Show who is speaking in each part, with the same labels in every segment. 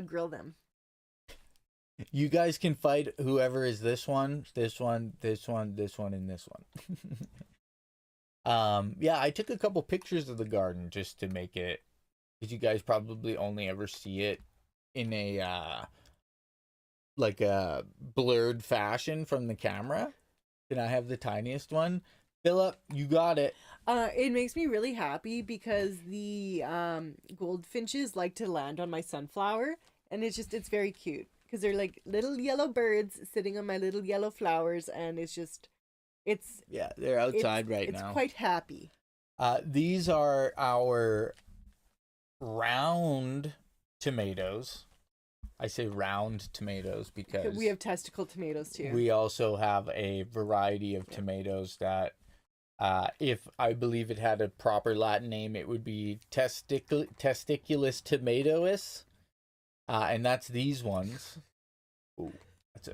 Speaker 1: grill them.
Speaker 2: You guys can fight whoever is this one, this one, this one, this one, and this one. Yeah, I took a couple pictures of the garden just to make it, because you guys probably only ever see it in a like a blurred fashion from the camera. And I have the tiniest one. Philip, you got it.
Speaker 1: It makes me really happy because the goldfinches like to land on my sunflower, and it's very cute because they're like little yellow birds sitting on my little yellow flowers, and
Speaker 2: Yeah, they're outside right now.
Speaker 1: It's quite happy.
Speaker 2: These are our round tomatoes. I say round tomatoes because
Speaker 1: we have testicle tomatoes too.
Speaker 2: We also have a variety of tomatoes that, if I believe it had a proper Latin name, it would be testiculus tomatoes, and that's these ones. Ooh, that's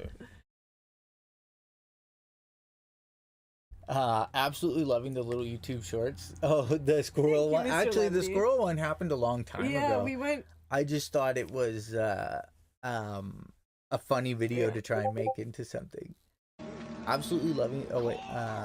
Speaker 2: absolutely loving the little YouTube shorts. Oh, the squirrel one. Actually, the squirrel one happened a long time ago.
Speaker 1: Yeah, we went.
Speaker 2: I just thought it was a funny video to try and make into something. Absolutely loving it. Oh wait,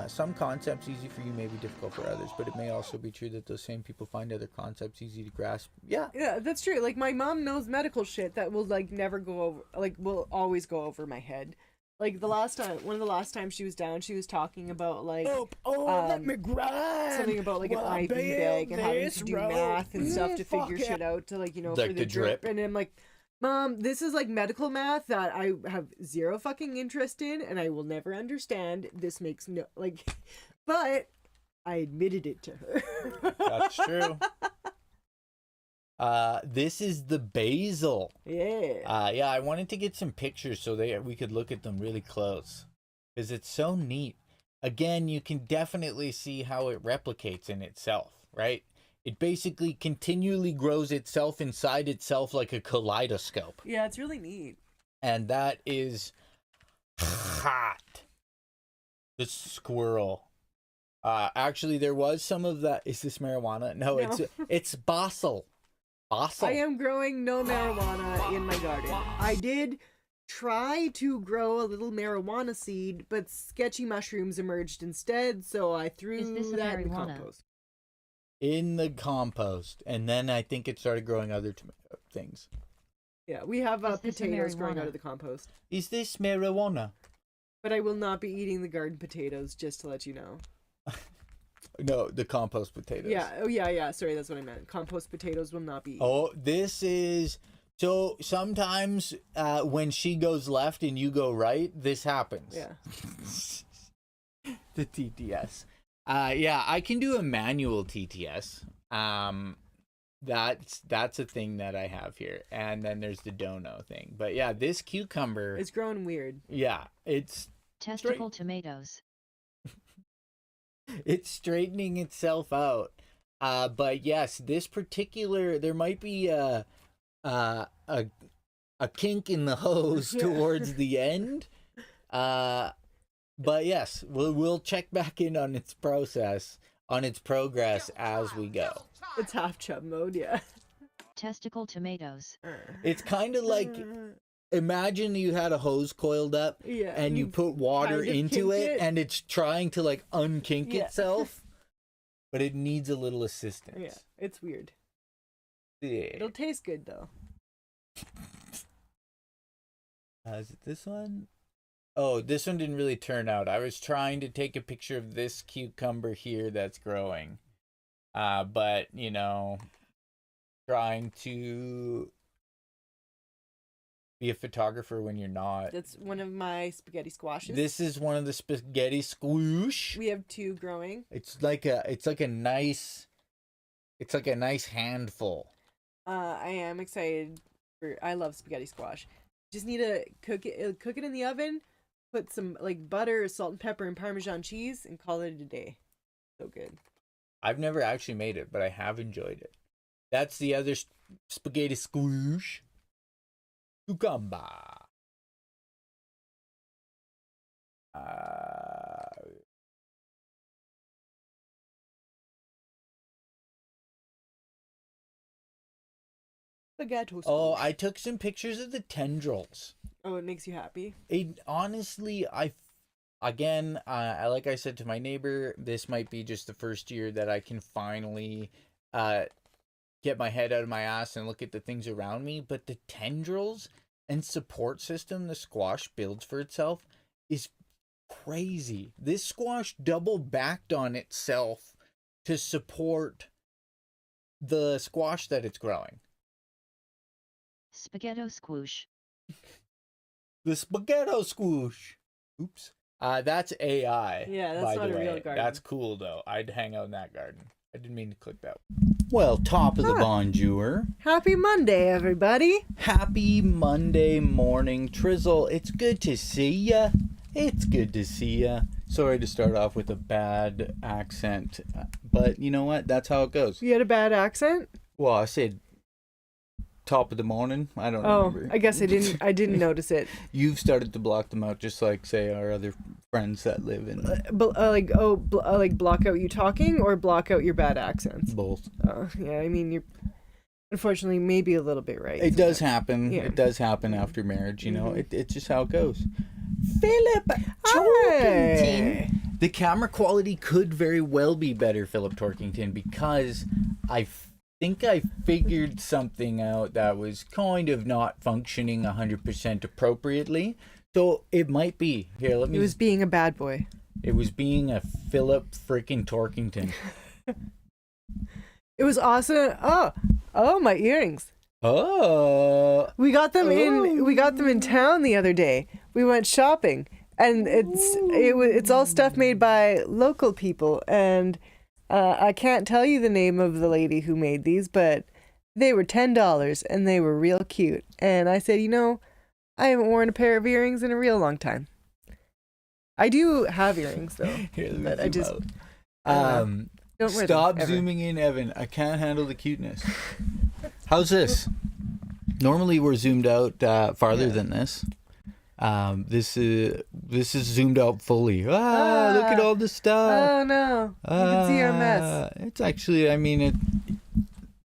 Speaker 2: some concepts easy for you may be difficult for others, but it may also be true that those same people find other concepts easy to grasp. Yeah,
Speaker 1: that's true. Like my mom knows medical shit that will like never go over, like will always go over my head. Like one of the last times she was down, she was talking about like
Speaker 2: let me grind.
Speaker 1: Something about like an IV bag and having to do math and stuff to figure shit out to like
Speaker 2: like
Speaker 1: for the drip. And I'm like, Mom, this is like medical math that I have zero fucking interest in and I will never understand. This makes no like, but I admitted it to her.
Speaker 2: That's true. This is the basil.
Speaker 1: Yeah.
Speaker 2: Yeah, I wanted to get some pictures so we could look at them really close because it's so neat. Again, you can definitely see how it replicates in itself, right? It basically continually grows itself inside itself like a kaleidoscope.
Speaker 1: Yeah, it's really neat.
Speaker 2: And that is hot. The squirrel. Actually, there was some of that. Is this marijuana? No. It's basil. Basil.
Speaker 1: I am growing no marijuana in my garden. I did try to grow a little marijuana seed, but sketchy mushrooms emerged instead, so I threw that in the compost.
Speaker 2: In the compost, and then I think it started growing other things.
Speaker 1: Yeah, we have potatoes growing out of the compost.
Speaker 2: Is this marijuana?
Speaker 1: But I will not be eating the garden potatoes, just to let you know.
Speaker 2: No, the compost potatoes.
Speaker 1: Yeah. Oh, yeah. Sorry, that's what I meant. Compost potatoes will not be eaten.
Speaker 2: Oh, this is... So, sometimes when she goes left and you go right, this happens.
Speaker 1: Yeah.
Speaker 2: The TTS. Yeah, I can do a manual TTS. That's a thing that I have here. And then there's the dono thing. But yeah, this cucumber...
Speaker 1: It's growing weird.
Speaker 2: Yeah, it's...
Speaker 3: Testicle tomatoes.
Speaker 2: It's straightening itself out. But yes, this particular... There might be a kink in the hose towards the end. But yes, we'll check back in on its progress as we go.
Speaker 1: It's half chub mode, yeah.
Speaker 3: Testicle tomatoes.
Speaker 2: It's kind of like, imagine you had a hose coiled up and you put water into it and it's trying to like unkink itself, but it needs a little assistance.
Speaker 1: Yeah, it's weird.
Speaker 2: Yeah.
Speaker 1: It'll taste good though.
Speaker 2: Is it this one? Oh, this one didn't really turn out. I was trying to take a picture of this cucumber here that's growing. But, you know, trying to be a photographer when you're not.
Speaker 1: That's one of my spaghetti squashes.
Speaker 2: This is one of the spaghetti squoosh.
Speaker 1: We have two growing.
Speaker 2: It's like a nice handful.
Speaker 1: I am excited I love spaghetti squash. Just need to cook it in the oven, put some like butter, salt and pepper and Parmesan cheese and call it a day. So good.
Speaker 2: I've never actually made it, but I have enjoyed it. That's the other spaghetti squoosh. Cucumber.
Speaker 1: Spaghetti.
Speaker 2: Oh, I took some pictures of the tendrils.
Speaker 1: Oh, it makes you happy.
Speaker 2: It honestly, like I said to my neighbor, this might be just the first year that I can finally get my head out of my ass and look at the things around me. But the tendrils and support system the squash builds for itself is crazy. This squash double backed on itself to support the squash that it's growing.
Speaker 3: Spaghetti squoosh.
Speaker 2: The spaghetti squoosh. Oops. That's AI.
Speaker 1: Yeah, that's
Speaker 2: by
Speaker 1: not
Speaker 2: the
Speaker 1: a real
Speaker 2: way.
Speaker 1: garden.
Speaker 2: That's cool though. I'd hang out in that garden. I didn't mean to click that. Well, top of the bonjour.
Speaker 1: Happy Monday, everybody.
Speaker 2: Happy Monday morning, Trizzle. It's good to see ya. It's good to see ya. Sorry to start off with a bad accent, but you know what? That's how it goes.
Speaker 1: You had a bad accent?
Speaker 2: Well, I said top of the morning. I don't remember.
Speaker 1: I guess I didn't notice it.
Speaker 2: You've started to block them out, just like say our other friends that live in
Speaker 1: like block out you talking or block out your bad accents.
Speaker 2: both.
Speaker 1: Yeah. I mean, you're unfortunately maybe a little bit right.
Speaker 2: It does happen.
Speaker 1: Yeah.
Speaker 2: It does happen after marriage. You know, it's just how it goes.
Speaker 1: Philip,
Speaker 2: Torkington. The camera quality could very well be better, Philip Torkington, because I think I figured something out that was kind of not functioning 100% appropriately. So it might be. Here, let me.
Speaker 1: It was being a bad boy.
Speaker 2: It was being a Philip freaking Torkington.
Speaker 1: It was awesome. Oh, my earrings.
Speaker 2: Oh.
Speaker 1: We got them in town the other day. We went shopping, and it's all stuff made by local people, and I can't tell you the name of the lady who made these, but they were $10 and they were real cute. And I said, I haven't worn a pair of earrings in a real long time. I do have earrings though.
Speaker 2: Here, let me
Speaker 1: but I
Speaker 2: zoom
Speaker 1: just
Speaker 2: out.
Speaker 1: don't wear
Speaker 2: Stop
Speaker 1: them ever.
Speaker 2: zooming in, Evan. I can't handle the cuteness. How's this? Normally we're zoomed out farther than this. This is zoomed out fully. Look at all the stuff.
Speaker 1: Oh no. You can see our mess.
Speaker 2: It's actually, I mean,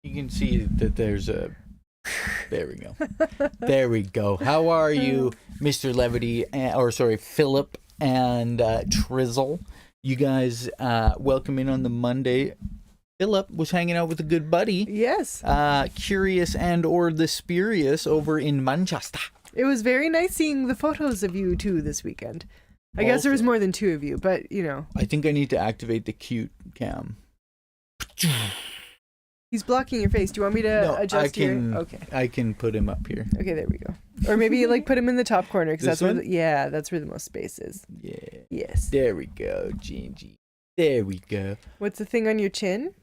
Speaker 2: you can see that there's a, there we go. There we go. How are you, Mr. Levity, Philip and Trizzle? You guys, welcome in on the Monday. Philip was hanging out with a good buddy.
Speaker 1: Yes.
Speaker 2: Curious and or the Spurious over in Manchester.
Speaker 1: It was very nice seeing the photos of you two this weekend. I guess there was more than two of you, but
Speaker 2: I think I need to activate the cute cam.
Speaker 1: He's blocking your face. Do you want me to adjust your... Okay.
Speaker 2: I can put him up here.
Speaker 1: Okay, there we go. Or maybe put him in the top corner because that's
Speaker 2: one?
Speaker 1: that's where the most space is.
Speaker 2: Yeah.
Speaker 1: Yes.
Speaker 2: There we go, Jinjee. There we go.
Speaker 1: What's the thing on your chin?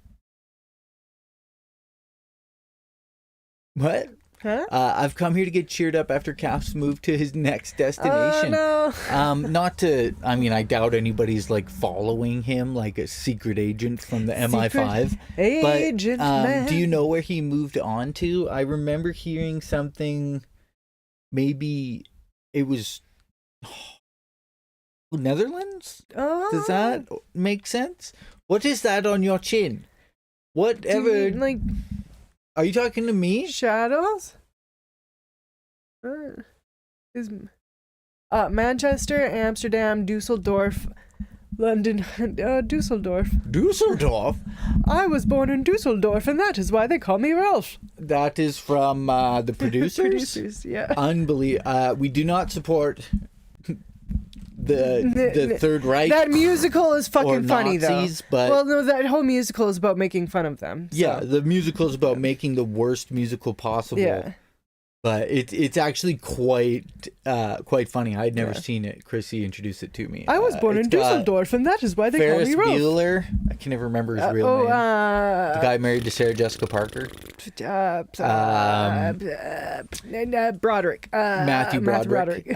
Speaker 2: What?
Speaker 1: Huh?
Speaker 2: I've come here to get cheered up after Calf's moved to his next destination.
Speaker 1: Oh, no.
Speaker 2: Not to, I mean, I doubt anybody's following him like a secret agent from the MI5.
Speaker 1: Agent man.
Speaker 2: Do you know where he moved on to? I remember hearing something, maybe it was Netherlands?
Speaker 1: Oh.
Speaker 2: Does that make sense? What is that on your chin? Whatever.
Speaker 1: Do you,
Speaker 2: are you talking to me?
Speaker 1: shadows? Manchester, Amsterdam, Dusseldorf, London, Dusseldorf.
Speaker 2: Dusseldorf?
Speaker 1: I was born in Dusseldorf, and that is why they call me Ralph.
Speaker 2: That is from the producers?
Speaker 1: Producers, yeah.
Speaker 2: Unbelievable. We do not support the Third Reich.
Speaker 1: That musical is fucking funny,
Speaker 2: Nazis,
Speaker 1: though.
Speaker 2: But
Speaker 1: well, no, that whole musical is about making fun of them. So.
Speaker 2: yeah, the musical is about making the worst musical possible.
Speaker 1: Yeah.
Speaker 2: But it's actually quite funny. I'd never seen it. Krissy introduced it to me.
Speaker 1: I was born in Dusseldorf, and that is why they call me Ralph.
Speaker 2: Bueller. I can never remember his real name. The guy married to Sarah Jessica Parker.
Speaker 1: Broderick.
Speaker 2: Matthew Broderick.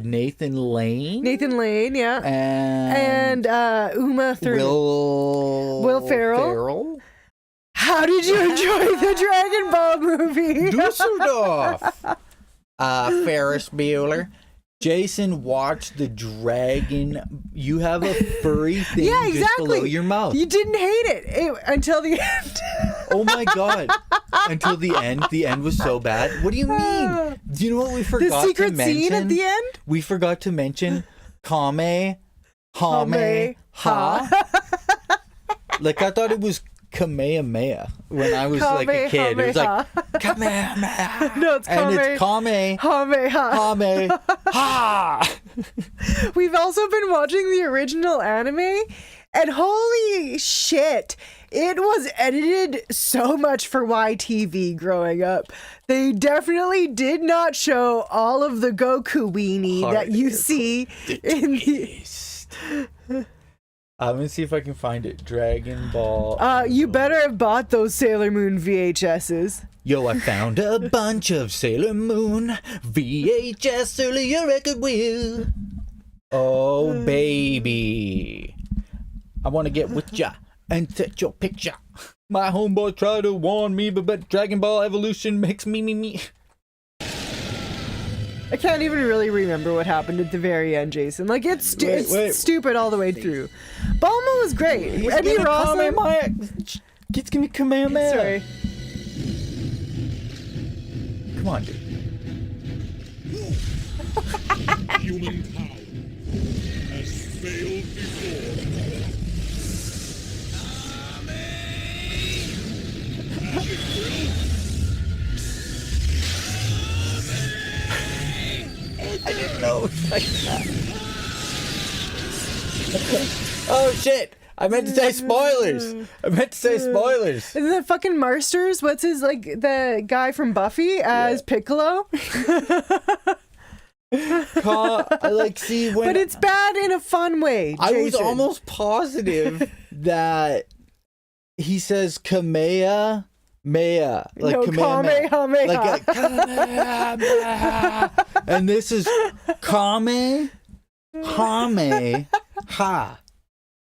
Speaker 2: Nathan Lane.
Speaker 1: Nathan Lane, yeah. And Uma Thurman. Will Ferrell. How did you enjoy the Dragon Ball movie?
Speaker 2: Dusseldorf. Ferris Bueller. Jason watched the dragon. You have a furry thing just below your mouth.
Speaker 1: You didn't hate it until the end.
Speaker 2: Oh my god. Until the end. The end was so bad. What do you mean? Do you know what we forgot
Speaker 1: The secret
Speaker 2: to mention?
Speaker 1: scene at the end?
Speaker 2: We forgot to mention Kame, Hame, Ha. Like, I thought it was Kamehameha when I was like a kid. It was like, Kamehameha.
Speaker 1: No, it's
Speaker 2: And it's
Speaker 1: Kame.
Speaker 2: Kame,
Speaker 1: Ha.
Speaker 2: Hame, Ha.
Speaker 1: We've also been watching the original anime, and holy shit, it was edited so much for YTV growing up. They definitely did not show all of the Goku weenie that you see in the...
Speaker 2: I'm gonna see if I can find it. Dragon Ball.
Speaker 1: You better have bought those Sailor Moon VHSs.
Speaker 2: Yo, I found a bunch of Sailor Moon VHS earlier record wheel. Oh, baby. I want to get with ya and take your picture. My homeboy tried to warn me, but Dragon Ball Evolution makes me.
Speaker 1: I can't even really remember what happened at the very end, Jason. Like, it's stupid all the way through. Bulma was great. Eddie Ross.
Speaker 2: Kids, give me Kamehameha.
Speaker 1: Sorry.
Speaker 2: Come on, dude.
Speaker 4: Human power has failed before. Magic will.
Speaker 2: I didn't know it was like that. Oh shit! I meant to say spoilers.
Speaker 1: And the fucking Marsters, what's his, like, the guy from Buffy as Piccolo?
Speaker 2: See, when
Speaker 1: But it's bad in a fun way, Jason.
Speaker 2: I was almost positive that he says Kamehameha. Like
Speaker 1: no,
Speaker 2: Kamehameha. Like Kamehameha. And this is Kamehameha.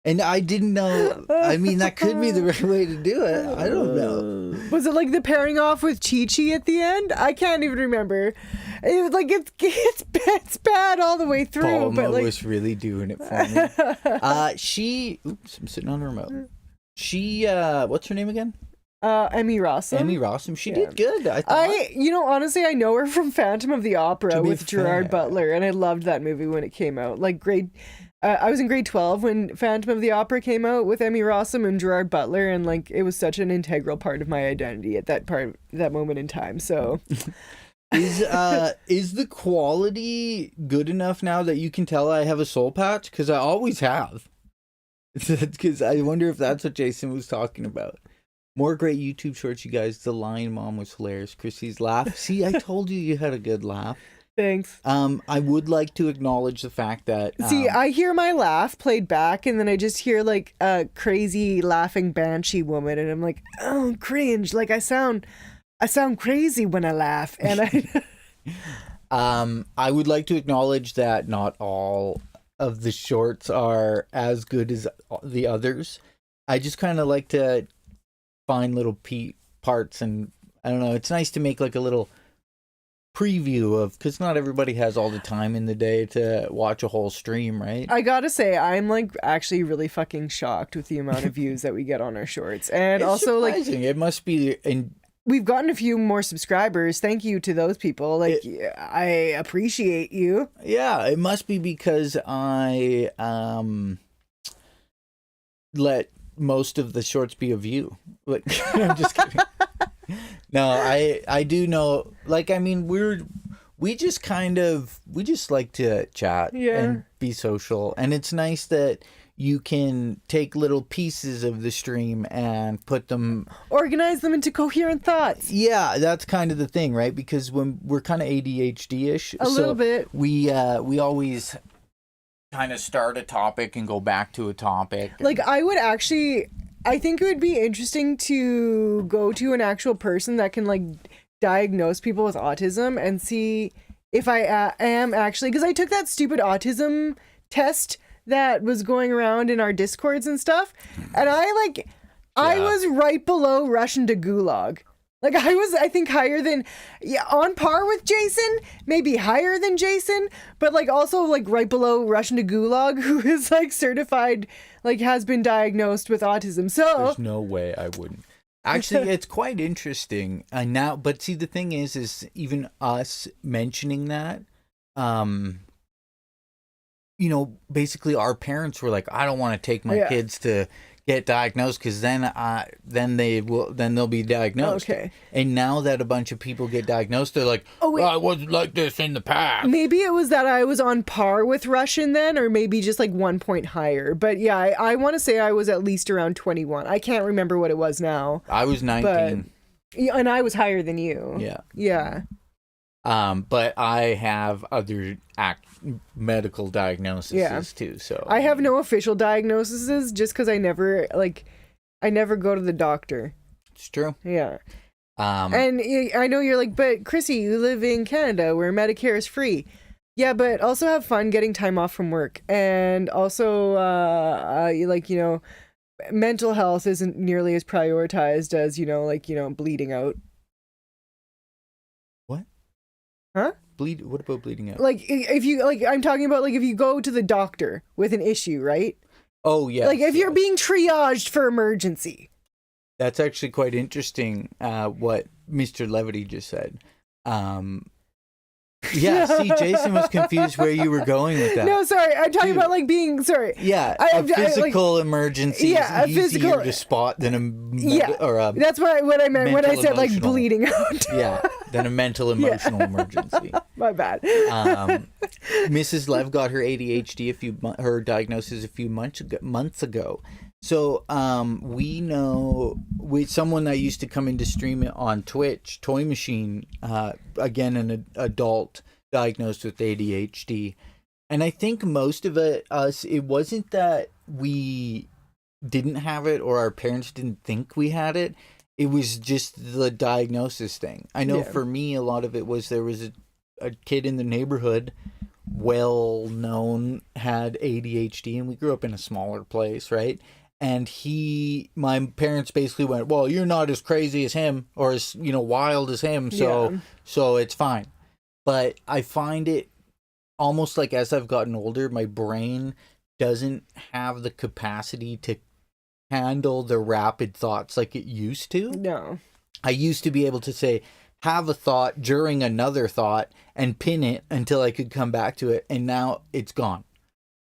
Speaker 2: And I didn't know. I mean, that could be the right way to do it. I don't know.
Speaker 1: Was it like the pairing off with Chi-Chi at the end? I can't even remember. It was like it's bad all the way through.
Speaker 2: Bulma
Speaker 1: but like
Speaker 2: was really doing it for me. Oops, I'm sitting on the remote. She, what's her name again?
Speaker 1: Emmy Rossum.
Speaker 2: Emmy Rossum. She did good.
Speaker 1: Honestly, I know her from Phantom of the Opera with Gerard
Speaker 2: fair.
Speaker 1: Butler, and I loved that movie when it came out. Like I was in grade 12 when Phantom of the Opera came out with Emmy Rossum and Gerard Butler, and like it was such an integral part of my identity at that moment in time. So,
Speaker 2: is the quality good enough now that you can tell I have a soul patch? Because I always have. Because I wonder if that's what Jason was talking about. More great YouTube shorts, you guys. The Lion Mom was hilarious. Krissy's laugh. See, I told you had a good laugh.
Speaker 1: Thanks.
Speaker 2: I would like to acknowledge the fact that
Speaker 1: See, I hear my laugh played back, and then I just hear like a crazy laughing banshee woman, and I'm like, oh, cringe! Like I sound crazy when I laugh, and
Speaker 2: I would like to acknowledge that not all of the shorts are as good as the others. I just kind of like to find little parts, and I don't know. It's nice to make like a little preview of, because not everybody has all the time in the day to watch a whole stream, right?
Speaker 1: I gotta say, I'm like actually really fucking shocked with the amount of views that we get on our shorts, and
Speaker 2: It's
Speaker 1: also
Speaker 2: surprising. It must be
Speaker 1: we've gotten a few more subscribers. Thank you to those people. Like, I appreciate you.
Speaker 2: Yeah, it must be because I let most of the shorts be of you. Like, I'm just kidding. No, I do know. Like, I mean, we just like to chat and be social, and it's nice that you can take little pieces of the stream and
Speaker 1: organize them into coherent thoughts.
Speaker 2: Yeah, that's kind of the thing, right? Because when we're kind of ADHD-ish,
Speaker 1: a little bit,
Speaker 2: we always kind of start a topic and go back to a topic.
Speaker 1: Like, I think it would be interesting to go to an actual person that can like diagnose people with autism and see if I am actually, because I took that stupid autism test that was going around in our Discords and stuff, and I was right below Russian to Gulag. Like, I think higher than, on par with Jason, maybe higher than Jason, but like also like right below Russian to Gulag, who is like certified, like has been diagnosed with autism. So
Speaker 2: there's no way I wouldn't. Actually, it's quite interesting. Now, but see, the thing is even us mentioning that, basically our parents were like, I don't want to take my kids to get diagnosed because then they'll be diagnosed.
Speaker 1: Okay.
Speaker 2: And now that a bunch of people get diagnosed, they're like, I wasn't like this in the past.
Speaker 1: Maybe it was that I was on par with Russian then, or maybe just like 1 point higher. But yeah, I want to say I was at least around 21. I can't remember what it was now.
Speaker 2: I was 19.
Speaker 1: And I was higher than you.
Speaker 2: Yeah.
Speaker 1: Yeah.
Speaker 2: But I have other medical diagnoses too. So
Speaker 1: I have no official diagnoses just because I never go to the doctor.
Speaker 2: It's true.
Speaker 1: Yeah. And I know you're like, but Krissy, you live in Canada where Medicare is free. Yeah, but also have fun getting time off from work, and also mental health isn't nearly as prioritized as bleeding out.
Speaker 2: What?
Speaker 1: Huh?
Speaker 2: What about bleeding out?
Speaker 1: Like if you I'm talking about like if you go to the doctor with an issue, right?
Speaker 2: Oh yeah.
Speaker 1: Like if you're being triaged for emergency.
Speaker 2: That's actually quite interesting. What Mr. Levity just said. Yeah, see, Jason was confused where you were going with that.
Speaker 1: No, sorry, I'm talking about like being sorry.
Speaker 2: Yeah, a physical emergency is easier to spot than a
Speaker 1: that's what I meant when I said like bleeding out.
Speaker 2: Yeah, than a mental emotional emergency.
Speaker 1: My bad.
Speaker 2: Mrs. Lev got her ADHD her diagnosis a few months ago. So we know with someone that used to come in to stream it on Twitch, Toy Machine, again an adult diagnosed with ADHD, and I think most of it wasn't that we didn't have it or our parents didn't think we had it. It was just the diagnosis thing. I know for me a lot of it was there was a kid in the neighborhood, well known, had ADHD, and we grew up in a smaller place, right? And my parents basically went, well, you're not as crazy as him or as, wild as him. So it's fine. But I find it almost like as I've gotten older, my brain doesn't have the capacity to handle the rapid thoughts like it used to.
Speaker 1: No. I
Speaker 2: used to be able to say, have a thought during another thought and pin it until I could come back to it. And now it's gone.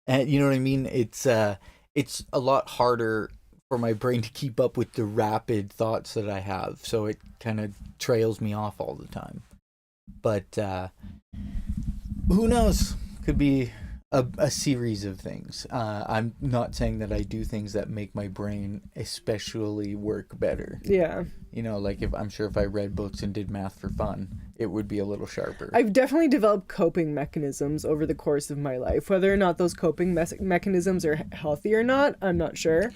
Speaker 2: And you know what I mean? It's a lot harder for my brain to keep up with the rapid thoughts that I have. So it kind of trails me off all the time. But who knows? Could be a series of things. I'm not saying that I do things that make my brain especially work better.
Speaker 1: Yeah.
Speaker 2: Like if I read books and did math for fun, it would be a little sharper.
Speaker 1: I've definitely developed coping mechanisms over the course of my life. Whether or not those coping mechanisms are healthy or not, I'm not sure.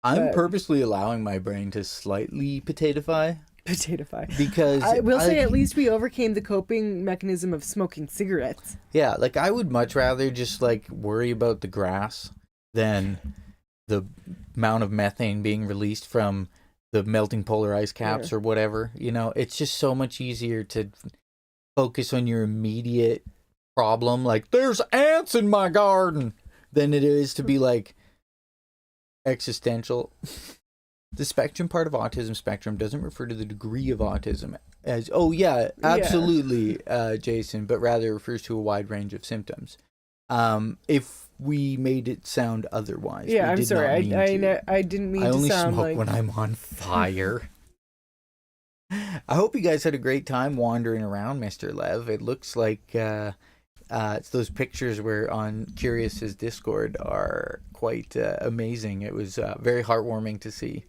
Speaker 2: I'm purposely allowing my brain to slightly potatify. Because
Speaker 1: I will say at least we overcame the coping mechanism of smoking cigarettes.
Speaker 2: Yeah, like I would much rather just like worry about the grass than the amount of methane being released from the melting polar ice caps or whatever. It's just so much easier to focus on your immediate problem, like there's ants in my garden, than it is to be like existential. The spectrum part of autism spectrum doesn't refer to the degree of autism as, absolutely, Jason, but rather refers to a wide range of symptoms. If we made it sound otherwise.
Speaker 1: Yeah, I'm sorry. I didn't mean to sound like... I
Speaker 2: only smoke when I'm on fire. I hope you guys had a great time wandering around, Mr. Lev. It looks like it's those pictures where on Curious's Discord are quite amazing. It was very heartwarming to see.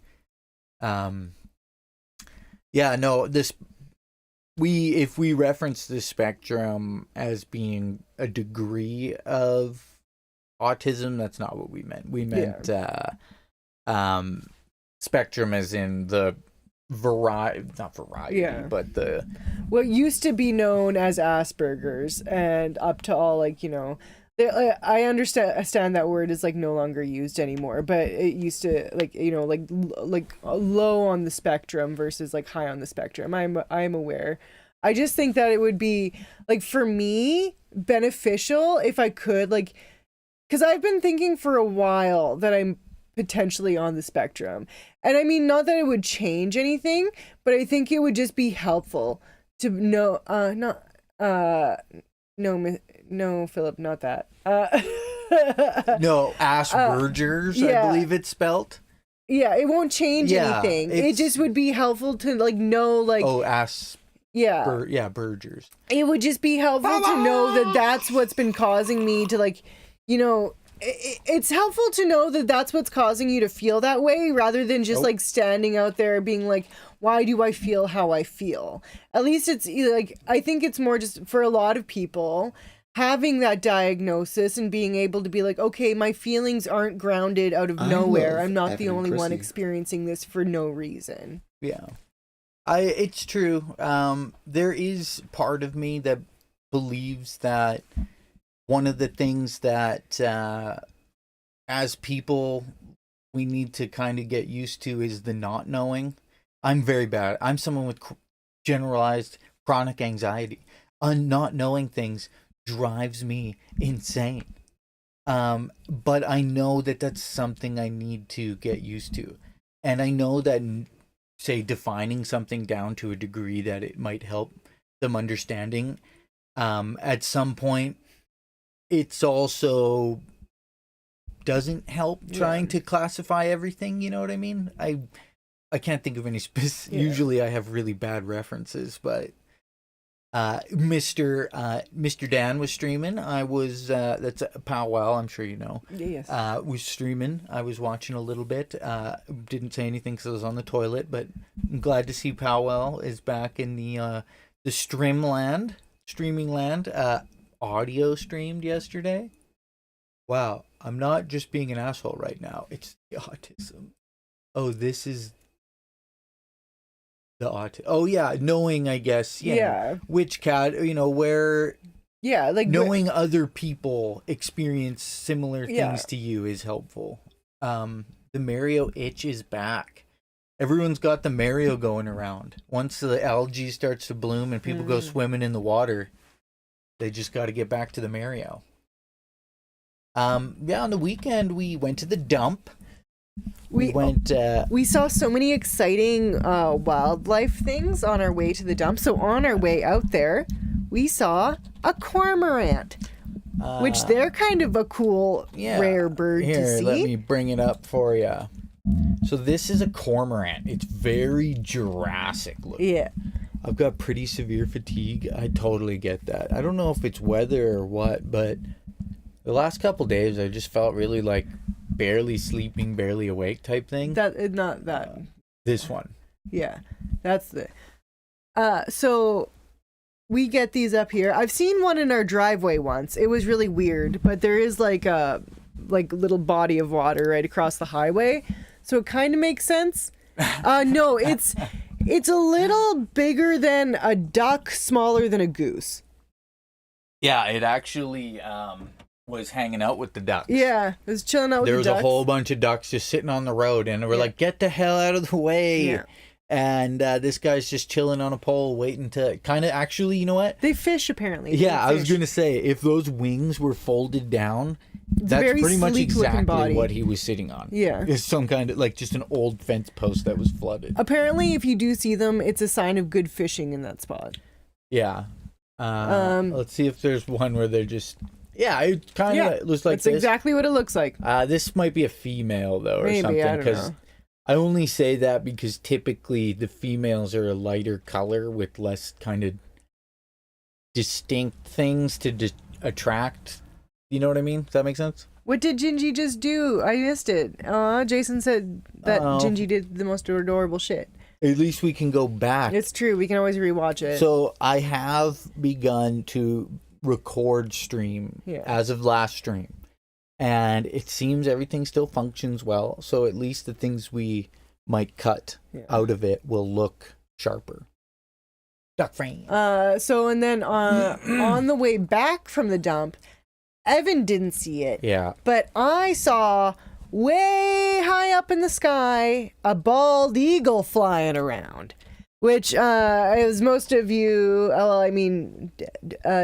Speaker 2: If we reference the spectrum as being a degree of autism, that's not what we meant. We meant spectrum as in the not variety, but the
Speaker 1: what used to be known as Asperger's, and up to all I understand that word is like no longer used anymore, but it used to like low on the spectrum versus like high on the spectrum. I'm aware. I just think that it would be like for me beneficial if I could because I've been thinking for a while that I'm potentially on the spectrum. And I mean, not that it would change anything, but I think it would just be helpful to know, no, Philip, not that.
Speaker 2: No, Asperger's,
Speaker 1: yeah.
Speaker 2: I believe it's spelt.
Speaker 1: Yeah, it won't change
Speaker 2: Yeah,
Speaker 1: anything. It just would be helpful to like know, like,
Speaker 2: yeah, Burgers.
Speaker 1: It would just be helpful to know that that's what's been causing me to, like, you know, it's helpful to know that that's what's causing you to feel that way, rather than just like standing out there being like, why do I feel how I feel? At least it's like, I think it's more just for a lot of people having that diagnosis and being able to be like, okay, my feelings aren't grounded out of nowhere. I'm not the only one experiencing this for no reason.
Speaker 2: Yeah. It's true. There is part of me that believes that one of the things that as people we need to kind of get used to is the not knowing. I'm very bad. I'm someone with generalized chronic anxiety. Not knowing things drives me insane. But I know that that's something I need to get used to. And I know that, say, defining something down to a degree that it might help them understanding, at some point, it's also doesn't help trying to classify everything. You know what I mean? I can't think of any Usually I have really bad references, but Mr. Dan was streaming. I was that's a powwow, I'm sure you know.
Speaker 1: Yes.
Speaker 2: Was streaming. I was watching a little bit. Didn't say anything because I was on the toilet, but I'm glad to see powwow is back in the streaming land. Audio streamed yesterday. Wow, I'm not just being an asshole right now. It's the autism. Oh, this is the autism. Oh yeah, knowing, I guess. Yeah. Which cat? Where. Yeah, like knowing other people experience similar things to you is helpful. The Mario itch is back. Everyone's got the Mario going around. Once the algae starts to bloom and people go swimming in the water, they just got to get back to the Mario. On the weekend we went to the dump. We saw so many exciting wildlife things on our way to the dump. So on our way out there, we saw a cormorant, which they're kind of a cool, rare bird to see. Let me bring it up for you. So this is a cormorant. It's very Jurassic looking. Yeah. I've got pretty severe fatigue. I totally get that. I don't know if it's weather or what, but the last couple days I just felt really like barely sleeping, barely awake type thing.
Speaker 1: Not that.
Speaker 2: This one.
Speaker 1: Yeah, that's the. So we get these up here. I've seen one in our driveway once. It was really weird, but there is like a little body of water right across the highway, so it kind of makes sense. No, it's a little bigger than a duck, smaller than a goose.
Speaker 2: Yeah, it actually was hanging out with the ducks.
Speaker 1: Yeah, it was chilling out with the ducks.
Speaker 2: There was a whole bunch of ducks just sitting on the road, and we're like, get the hell out of the way. Yeah. And this guy's just chilling on a pole waiting to kind of actually, you know what?
Speaker 1: They fish, apparently.
Speaker 2: Yeah, I was going to say, if those wings were folded down, that's pretty much exactly what he was sitting on. Yeah. It's some kind of, like, just an old fence post that was flooded.
Speaker 1: Apparently, if you do see them, it's a sign of good fishing in that spot.
Speaker 2: Yeah. Let's see if there's one where they're just... Yeah, it kind of looks like this.
Speaker 1: That's exactly what it looks like.
Speaker 2: This might be a female, though, or something. I don't know. I only say that because typically the females are a lighter color with less kind of distinct things to attract. You know what I mean? Does that make sense?
Speaker 1: What did Jinjee just do? I missed it. Jason said that Jinjee did the most adorable shit.
Speaker 2: At least we can go back.
Speaker 1: It's true. We can always rewatch it.
Speaker 2: So I have begun to record stream as of last stream. And it seems everything still functions well. So at least the things we might cut out of it will look sharper. Duck frame.
Speaker 1: So and then on the way back from the dump, Evan didn't see it. Yeah. But I saw way high up in the sky a bald eagle flying around. Which, as most of you,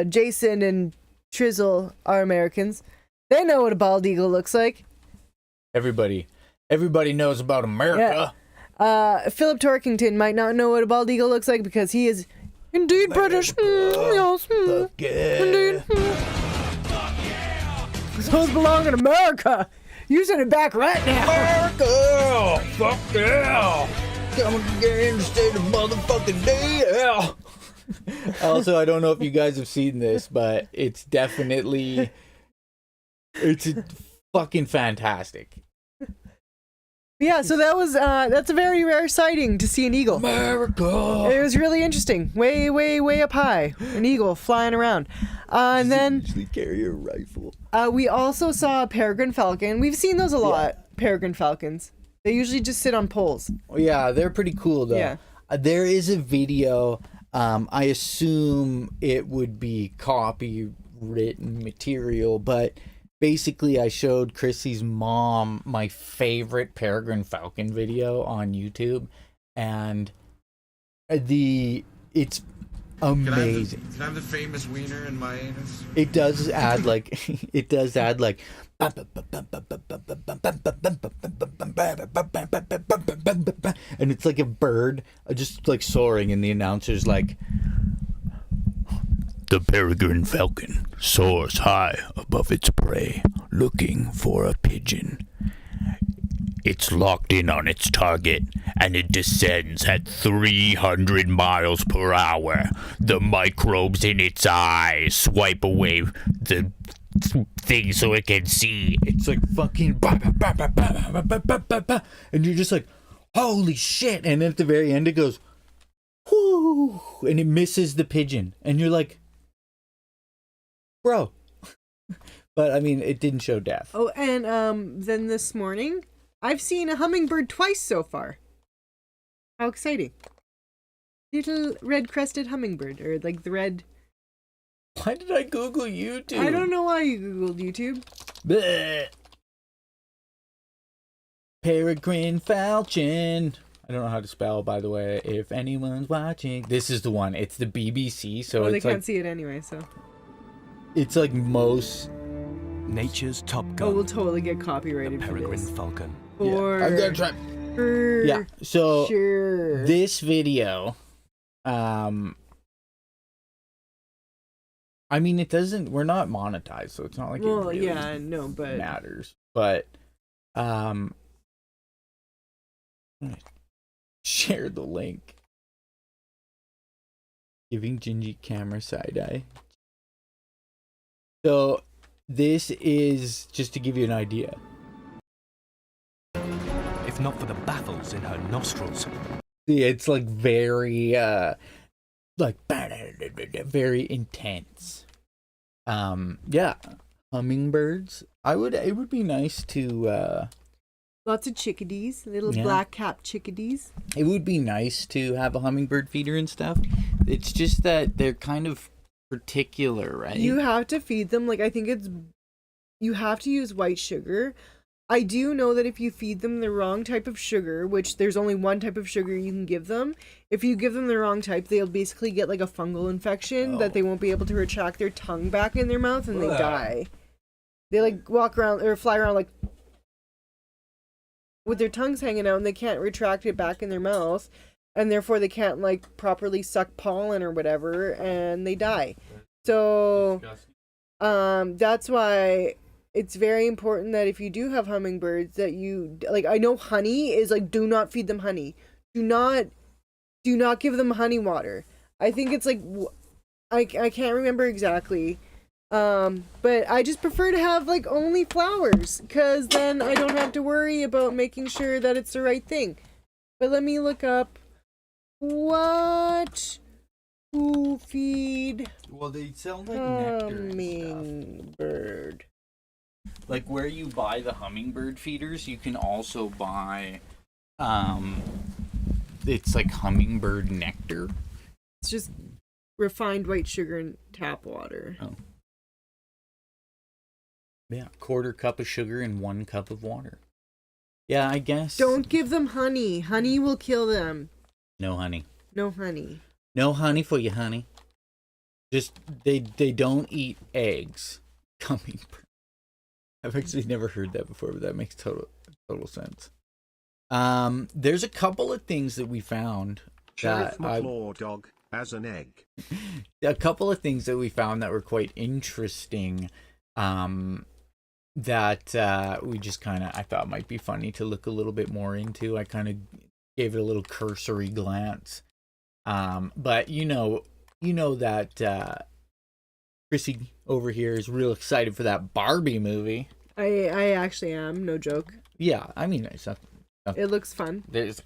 Speaker 1: Jason and Trizzle are Americans. They know what a bald eagle looks like.
Speaker 2: Everybody. Everybody knows about America.
Speaker 1: Philip Torkington might not know what a bald eagle looks like because he is indeed British. Yes,
Speaker 2: Fuck yeah.
Speaker 1: indeed. Those belong in America. You send it back right now.
Speaker 2: America! Fuck yeah! Come again, instead of motherfucking yeah! Also, I don't know if you guys have seen this, but it's definitely... It's fucking fantastic.
Speaker 1: Yeah, so that was that's a very rare sighting to see an eagle.
Speaker 2: America!
Speaker 1: It was really interesting. Way, way, way up high. An eagle flying around. And then
Speaker 2: usually carry a rifle.
Speaker 1: we also saw a peregrine falcon. We've seen those a lot, peregrine falcons. They usually just sit on poles.
Speaker 2: Yeah, they're pretty cool though.
Speaker 1: Yeah.
Speaker 2: There is a video. I assume it would be copywritten material, but basically I showed Krissy's mom my favorite peregrine falcon video on YouTube, and it's amazing.
Speaker 5: Can I have the famous wiener in my anus?
Speaker 2: It does add like and it's like a bird just like soaring, and the announcer's like, the peregrine falcon soars high above its prey, looking for a pigeon. It's locked in on its target, and it descends at 300 miles per hour. The microbes in its eyes swipe away the thing so it can see. It's like fucking... And you're just like, holy shit. And then at the very end it goes, whoo, and it misses the pigeon. And you're like, bro. But I mean, it didn't show death.
Speaker 1: Oh, and then this morning, I've seen a hummingbird twice so far. How exciting. Little red-crested hummingbird, or like the red...
Speaker 2: Why did I Google YouTube?
Speaker 1: I don't know why you Googled YouTube.
Speaker 2: Bleh. Peregrine falcon. I don't know how to spell, by the way, if anyone's watching. This is the one. It's the BBC, so
Speaker 1: Well, they
Speaker 2: it's
Speaker 1: can't
Speaker 2: like...
Speaker 1: see it anyway, so...
Speaker 2: It's like most...
Speaker 6: Nature's top gun.
Speaker 1: Oh, we'll totally get
Speaker 6: the
Speaker 1: copyrighted for
Speaker 6: peregrine
Speaker 1: this.
Speaker 6: falcon.
Speaker 1: For...
Speaker 2: I'm gonna try...
Speaker 1: For...
Speaker 2: Yeah, so...
Speaker 1: Sure.
Speaker 2: This video... I mean, it doesn't... We're not monetized, so it's not like
Speaker 1: Well,
Speaker 2: it really
Speaker 1: yeah, no, but...
Speaker 2: matters. But, share the link. Giving Jinjee camera side-eye. So, this is just to give you an idea.
Speaker 6: If not for the baffles in her nostrils.
Speaker 2: See, it's like very, like, very intense. Yeah. Hummingbirds. It would be nice to,
Speaker 1: Lots of chickadees, little
Speaker 2: Yeah.
Speaker 1: black-capped chickadees.
Speaker 2: it would be nice to have a hummingbird feeder and stuff. It's just that they're kind of particular, right?
Speaker 1: You have to feed them, like, I think it's... You have to use white sugar. I do know that if you feed them the wrong type of sugar, which there's only one type of sugar you can give them, if you give them the wrong type, they'll basically get, like, a fungal infection that they won't be able to retract their tongue back in their mouth, and they die. They, like, walk around, or fly around, like... with their tongues hanging out, and they can't retract it back in their mouth, and therefore they can't like properly suck pollen or whatever, and they die. So that's why it's very important that if you do have hummingbirds that you like, I know honey is like, do not feed them honey, do not give them honey water. I think it's like, I can't remember exactly. But I just prefer to have like only flowers, because then I don't have to worry about making sure that it's the right thing. But let me look up who feed
Speaker 2: Well, they sell like nectar and
Speaker 1: hummingbird.
Speaker 2: stuff. Like where you buy the hummingbird feeders, you can also buy, it's like hummingbird nectar.
Speaker 1: It's just refined white sugar and tap water.
Speaker 2: Oh. Yeah, 1/4 cup of sugar and 1 cup of water. Yeah, I guess.
Speaker 1: Don't give them honey. Honey will kill them.
Speaker 2: No honey.
Speaker 1: No honey.
Speaker 2: No honey for you, honey. Just they don't eat eggs. Hummingbird. I've actually never heard that before, but that makes total sense. There's a couple of things that we found
Speaker 7: Sheriff
Speaker 2: that I,
Speaker 7: McClaw dog as an egg.
Speaker 2: a couple of things that we found that were quite interesting. That we just kind of I thought might be funny to look a little bit more into. I kind of gave it a little cursory glance. But you know that Krissy over here is real excited for that Barbie movie.
Speaker 1: I actually am, no joke.
Speaker 2: Yeah, I mean, it's not,
Speaker 1: It looks fun.
Speaker 2: there's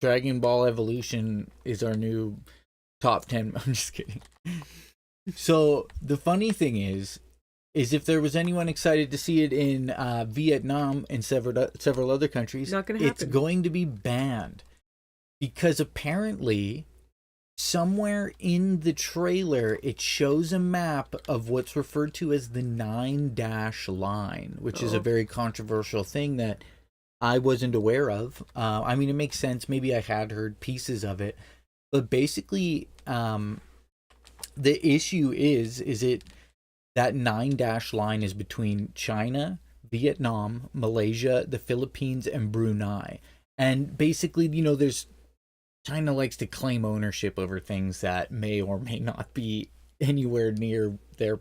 Speaker 2: Dragon Ball Evolution is our new top 10. I'm just kidding. So the funny thing is if there was anyone excited to see it in Vietnam and several other countries,
Speaker 1: Not gonna
Speaker 2: it's
Speaker 1: happen.
Speaker 2: going to be banned because apparently somewhere in the trailer it shows a map of what's referred to as the 9-dash line, which is a very controversial thing that I wasn't aware of. I mean, it makes sense. Maybe I had heard pieces of it, but basically, the issue is it that 9-dash line is between China, Vietnam, Malaysia, the Philippines, and Brunei. And basically, there's China likes to claim ownership over things that may or may not be anywhere near their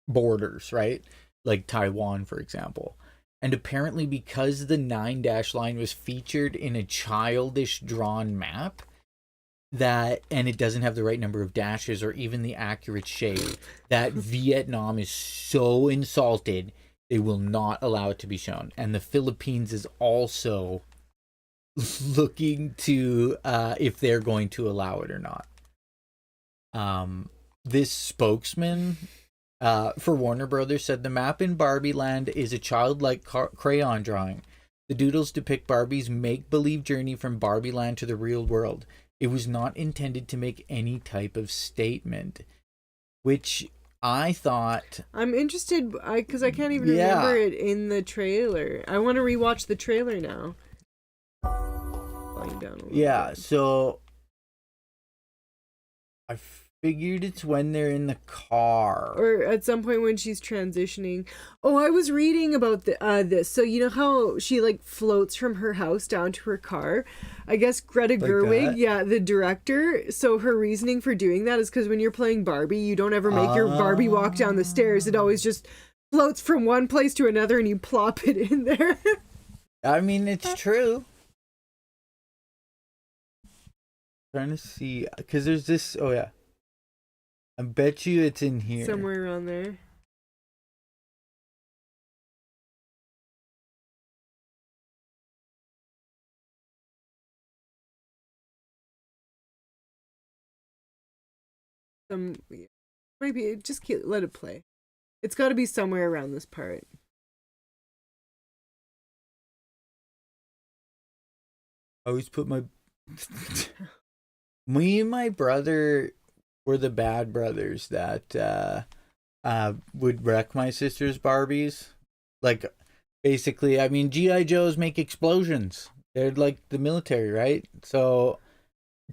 Speaker 2: borders, right? Like Taiwan, for example. And apparently because the 9-dash line was featured in a childish drawn map, and it doesn't have the right number of dashes or even the accurate shape, that Vietnam is so insulted they will not allow it to be shown. And the Philippines is also looking to if they're going to allow it or not. This spokesman for Warner Brothers said the map in Barbie Land is a childlike crayon drawing. The doodles depict Barbie's make-believe journey from Barbie Land to the real world. It was not intended to make any type of statement, which I thought...
Speaker 1: I'm interested because I can't even remember it in the trailer. I want to rewatch the trailer now. Lying down a little bit.
Speaker 2: So I figured it's when they're in the car.
Speaker 1: Or at some point when she's transitioning. Oh, I was reading about this. So you know how she floats from her house down to her car? I guess Greta Gerwig, the director. So her reasoning for doing that is because when you're playing Barbie, you don't ever make your Barbie walk down the stairs. It always just floats from one place to another and you plop it in there.
Speaker 2: I mean, it's true. Trying to see, because there's this. Oh yeah, I bet you it's in here
Speaker 1: Somewhere around there. Maybe just let it play. It's got to be somewhere around this part.
Speaker 2: I always put my. Me and my brother were the bad brothers that would wreck my sister's Barbies. Like, basically, I mean, G.I. Joes make explosions. They're like the military, right? So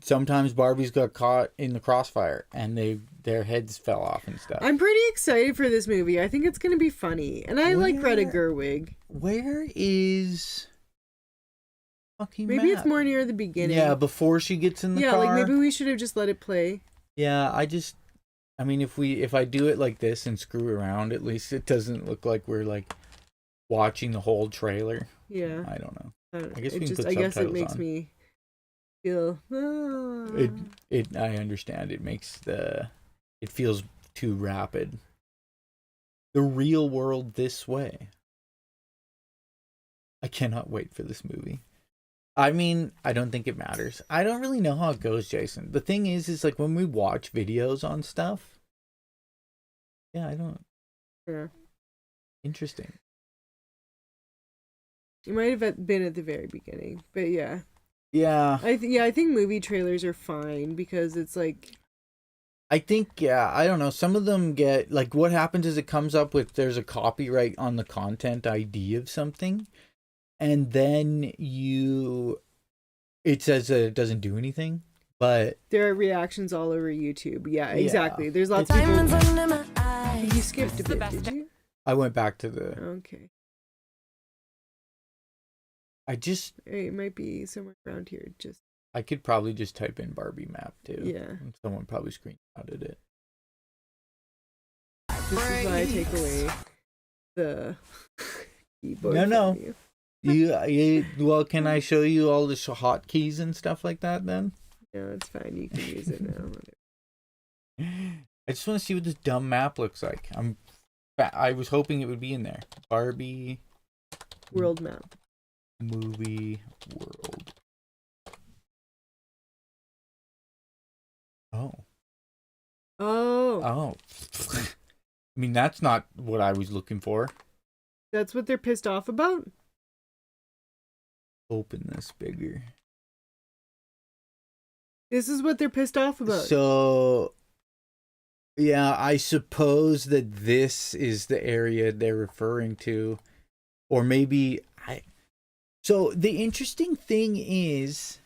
Speaker 2: sometimes Barbies got caught in the crossfire and their heads fell off and stuff.
Speaker 1: I'm pretty excited for this movie. I think it's going to be funny. And I like Greta Gerwig.
Speaker 2: Where is fucking
Speaker 1: Maybe
Speaker 2: map?
Speaker 1: it's more near the beginning.
Speaker 2: Yeah, before she gets in the car.
Speaker 1: Yeah, maybe we should have just let it play.
Speaker 2: Yeah, I mean, if I do it like this and screw around, at least it doesn't look like we're watching the whole trailer.
Speaker 1: Yeah.
Speaker 2: I don't know.
Speaker 1: I
Speaker 2: guess we can put
Speaker 1: I guess it
Speaker 2: subtitles
Speaker 1: makes
Speaker 2: on.
Speaker 1: me feel.
Speaker 2: I understand. It feels too rapid. The real world this way. I cannot wait for this movie. I mean, I don't think it matters. I don't really know how it goes, Jason. The thing is when we watch videos on stuff. Yeah, I don't.
Speaker 1: Yeah.
Speaker 2: Interesting.
Speaker 1: It might have been at the very beginning, but yeah.
Speaker 2: Yeah.
Speaker 1: I think movie trailers are fine because it's
Speaker 2: I think, I don't know. Some of them get, what happens is it comes up with there's a copyright on the content ID of something. And then it says that it doesn't do anything, but...
Speaker 1: There are reactions all over YouTube. Yeah, exactly. There's lots of people... You skipped a bit, did you?
Speaker 2: I went back to the...
Speaker 1: Okay. It might be somewhere around here. Just
Speaker 2: I could probably just type in Barbie map too.
Speaker 1: yeah.
Speaker 2: And someone probably screenshotted it.
Speaker 1: This is why I take away the keyboard.
Speaker 2: No.
Speaker 1: from you.
Speaker 2: Well, can I show you all the hotkeys and stuff like that then?
Speaker 1: No, it's fine. You can use it now.
Speaker 2: I just want to see what this dumb map looks like. I was hoping it would be in there. Barbie
Speaker 1: World map.
Speaker 2: movie world. Oh.
Speaker 1: Oh,
Speaker 2: I mean, that's not what I was looking for.
Speaker 1: that's what they're pissed off about?
Speaker 2: Open this bigger.
Speaker 1: This is what they're pissed off about.
Speaker 2: So, yeah, I suppose that this is the area they're referring to. Or maybe So, the interesting thing is...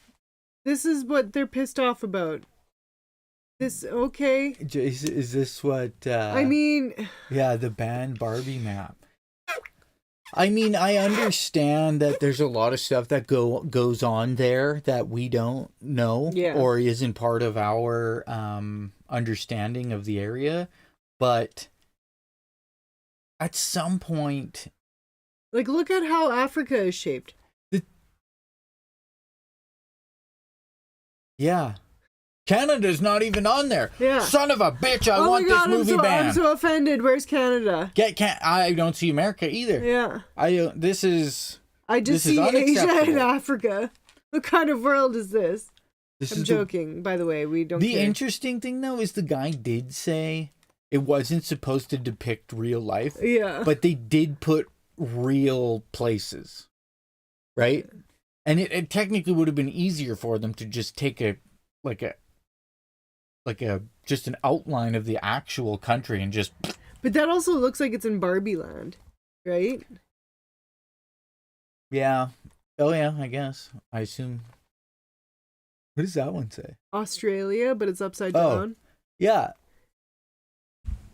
Speaker 1: This is what they're pissed off about. Okay.
Speaker 2: Is this what...
Speaker 1: I mean...
Speaker 2: Yeah, the banned Barbie map. I mean, I understand that there's a lot of stuff that goes on there that we don't know or isn't part of our understanding of the area. But at some point...
Speaker 1: Like, look at how Africa is shaped.
Speaker 2: Yeah. Canada's not even on there.
Speaker 1: Yeah.
Speaker 2: Son of a bitch, I want this movie banned.
Speaker 1: I'm so offended. Where's Canada?
Speaker 2: I don't see America either.
Speaker 1: Yeah.
Speaker 2: I just
Speaker 1: see Asia and Africa. What kind of world is this? I'm joking, by the way. We don't
Speaker 2: The
Speaker 1: care.
Speaker 2: interesting thing, though, is the guy did say it wasn't supposed to depict real life.
Speaker 1: Yeah.
Speaker 2: But they did put real places. Right? And it technically would have been easier for them to just take just an outline of the actual country and just...
Speaker 1: But that also looks like it's in Barbie land, right?
Speaker 2: Yeah. Oh, yeah, I guess. I assume. What does that one say?
Speaker 1: Australia, but it's upside down.
Speaker 2: Yeah.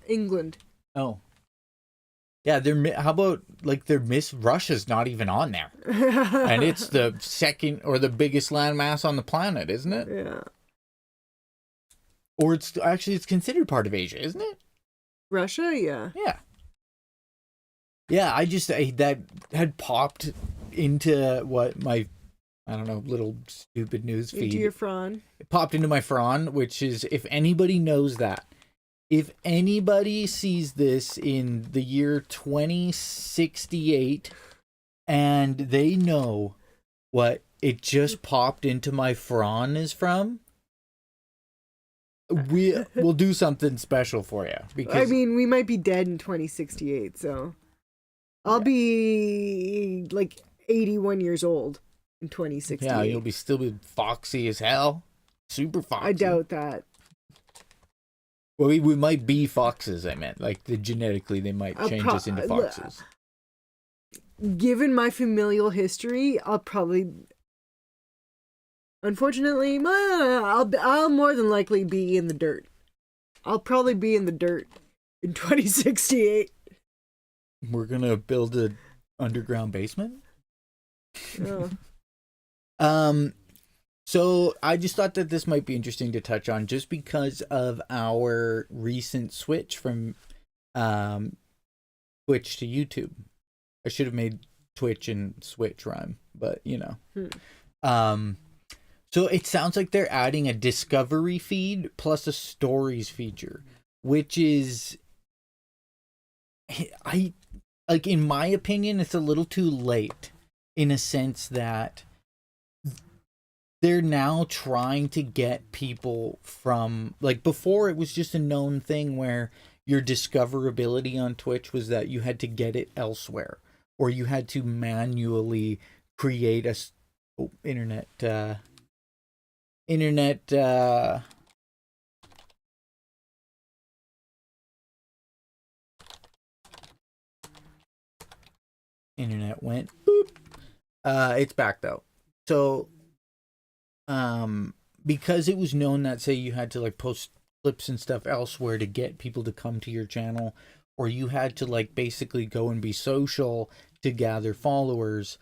Speaker 1: England.
Speaker 2: Oh. Yeah, how about, Russia's not even on there. And it's the second or the biggest landmass on the planet, isn't it?
Speaker 1: Yeah.
Speaker 2: Or it's considered part of Asia, isn't it?
Speaker 1: Russia, yeah.
Speaker 2: Yeah. Yeah, that had popped into little stupid news feed.
Speaker 1: Into your Fron.
Speaker 2: It popped into my Fron, which is, if anybody knows that, if anybody sees this in the year 2068 and they know what it just popped into my Fron is from, we'll do something special for you. Because
Speaker 1: I mean, we might be dead in 2068, so I'll be 81 years old in 2068.
Speaker 2: Yeah, you'll still be foxy as hell. Super foxy.
Speaker 1: I doubt that.
Speaker 2: Well, we might be foxes, I meant. Genetically, they might change us into foxes.
Speaker 1: Given my familial history, I'll probably... Unfortunately, I'll more than likely be in the dirt. I'll probably be in the dirt in 2068.
Speaker 2: We're going to build an underground basement?
Speaker 1: Oh.
Speaker 2: So I just thought that this might be interesting to touch on just because of our recent switch from Twitch to YouTube. I should have made Twitch and Switch rhyme, but So it sounds like they're adding a discovery feed plus a stories feature, which is, in my opinion, it's a little too late in a sense that they're now trying to get people from, before it was just a known thing where your discoverability on Twitch was that you had to get it elsewhere or you had to manually create internet went boop. It's back though. So because it was known that, say, you had to post clips and stuff elsewhere to get people to come to your channel, or you had to basically go and be social to gather followers,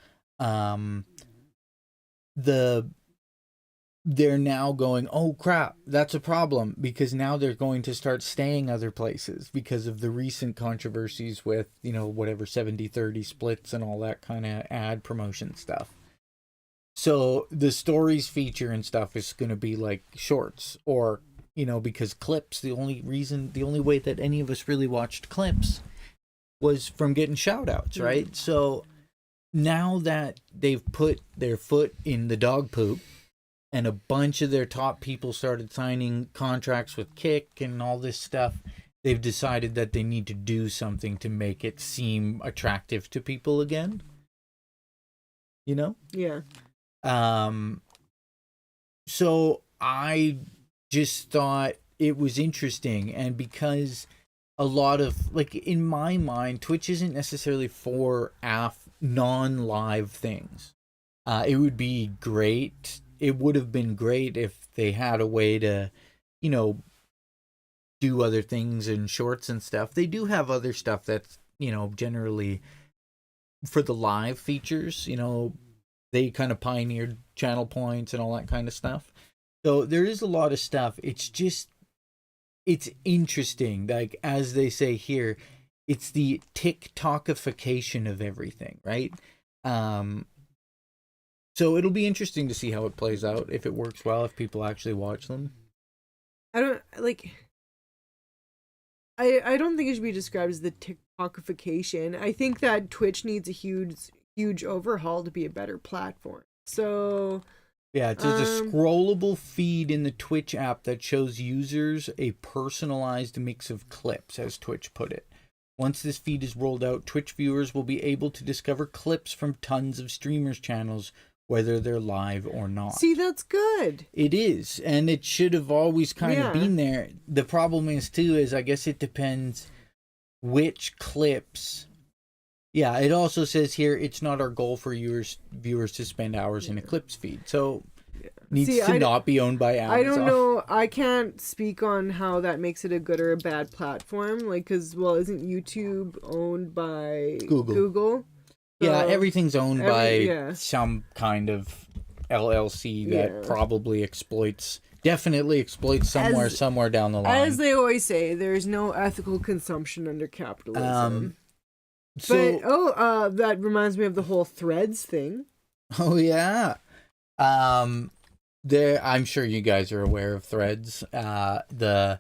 Speaker 2: they're now going, oh crap, that's a problem, because now they're going to start staying other places because of the recent controversies with, whatever 70-30 splits and all that kind of ad promotion stuff. So the stories feature and stuff is going to be like shorts, or, because clips, the only way that any of us really watched clips was from getting shout outs, right? So now that they've put their foot in the dog poop, and a bunch of their top people started signing contracts with Kick and all this stuff, they've decided that they need to do something to make it seem attractive to people again.
Speaker 1: Yeah.
Speaker 2: So I just thought it was interesting, and because a lot of, like, in my mind, Twitch isn't necessarily for non-live things. It would be great. It would have been great if they had a way to, do other things in shorts and stuff. They do have other stuff that's, generally for the live features, they kind of pioneered channel points and all that kind of stuff. So there is a lot of stuff. It's just, it's interesting. Like, as they say here, it's the TikTokification of everything, right? So it'll be interesting to see how it plays out, if it works well, if people actually watch them.
Speaker 1: I don't think it should be described as the TikTokification. I think that Twitch needs a huge overhaul to be a better platform. So
Speaker 2: yeah, it's a scrollable feed in the Twitch app that shows users a personalized mix of clips, as Twitch put it. Once this feed is rolled out, Twitch viewers will be able to discover clips from tons of streamers' channels, whether they're live or not.
Speaker 1: See, that's good.
Speaker 2: It is, and it should have always kind of been there. The problem is, too, is I guess it depends which clips. Yeah, it also says here, it's not our goal for viewers to spend hours in a clips feed. So, needs to not be owned by Amazon.
Speaker 1: I don't know. I can't speak on how that makes it a good or a bad platform. Like, because, isn't YouTube owned by Google?
Speaker 2: Yeah, everything's owned by some kind of LLC that probably definitely exploits somewhere down the line.
Speaker 1: As they always say, there's no ethical consumption under capitalism. That reminds me of the whole Threads thing.
Speaker 2: Oh, yeah. I'm sure you guys are aware of Threads. The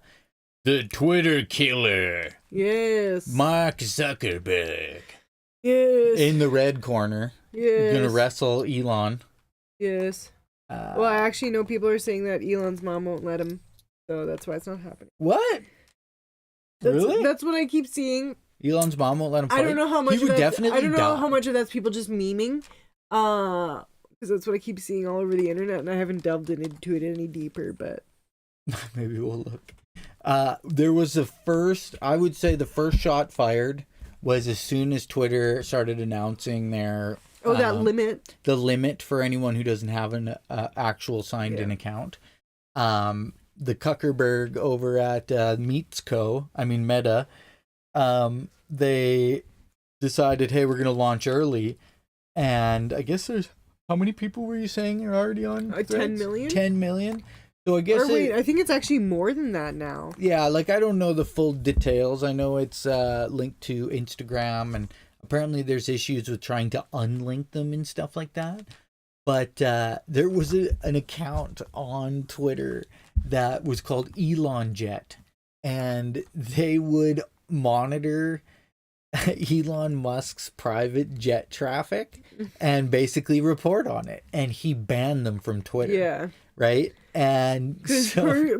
Speaker 2: Twitter killer.
Speaker 1: Yes.
Speaker 2: Mark Zuckerberg.
Speaker 1: Yes.
Speaker 2: In the red corner.
Speaker 1: Yes.
Speaker 2: Gonna wrestle Elon.
Speaker 1: Yes. I actually know people are saying that Elon's mom won't let him, so that's why it's not happening.
Speaker 2: What?
Speaker 1: Really? That's what I keep seeing.
Speaker 2: Elon's mom won't let him fight?
Speaker 1: I don't know how much.
Speaker 2: He would definitely
Speaker 1: I don't know
Speaker 2: die.
Speaker 1: how much of that's people just memeing, because that's what I keep seeing all over the internet, and I haven't delved into it any deeper. But
Speaker 2: maybe we'll look. There was the first shot fired was as soon as Twitter started announcing their
Speaker 1: that limit.
Speaker 2: The limit for anyone who doesn't have an actual signed-in account. The Zuckerberg over at Meta, they decided, hey, we're going to launch early. And I guess there's, how many people were you saying are already on?
Speaker 1: 10 million?
Speaker 2: 10 million? So I guess
Speaker 1: I think it's actually more than that now.
Speaker 2: Yeah, like I don't know the full details. I know it's linked to Instagram, and apparently there's issues with trying to unlink them and stuff like that. But there was an account on Twitter that was called Elon Jet, and they would monitor Elon Musk's private jet traffic and basically report on it. And he banned them from Twitter.
Speaker 1: Yeah.
Speaker 2: Right? And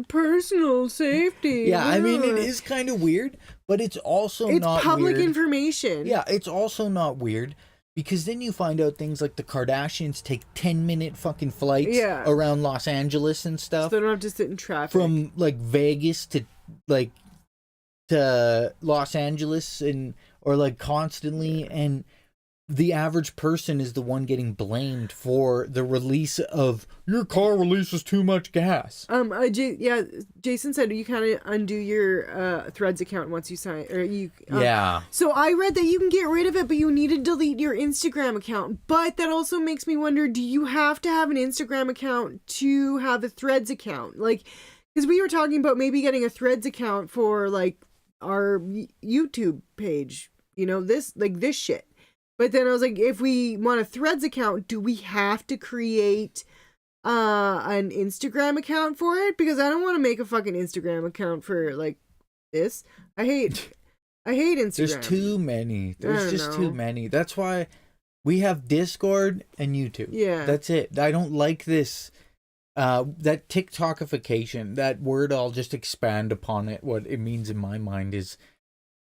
Speaker 1: personal safety.
Speaker 2: Yeah, I mean, it is kind of weird, but it's also not
Speaker 1: public
Speaker 2: weird.
Speaker 1: Information.
Speaker 2: Yeah, it's also not weird because then you find out things like the Kardashians take 10-minute fucking flights around Los Angeles and stuff.
Speaker 1: So they don't have to sit in traffic.
Speaker 2: From like Vegas to Los Angeles or constantly, and the average person is the one getting blamed for the release of your car releases too much gas.
Speaker 1: Jason said you kind of undo your Threads account once you sign, or you.
Speaker 2: Yeah.
Speaker 1: So I read that you can get rid of it, but you need to delete your Instagram account. But that also makes me wonder: do you have to have an Instagram account to have a Threads account? Like, because we were talking about maybe getting a Threads account for like our YouTube page. You know, this shit. But then I was like, if we want a Threads account, do we have to create an Instagram account for it? Because I don't want to make a fucking Instagram account for like this. I hate Instagram.
Speaker 2: There's too many. There's just too many. That's why we have Discord and YouTube.
Speaker 1: Yeah.
Speaker 2: That's it. I don't like this. That TikTokification, that word, I'll just expand upon it. What it means in my mind is,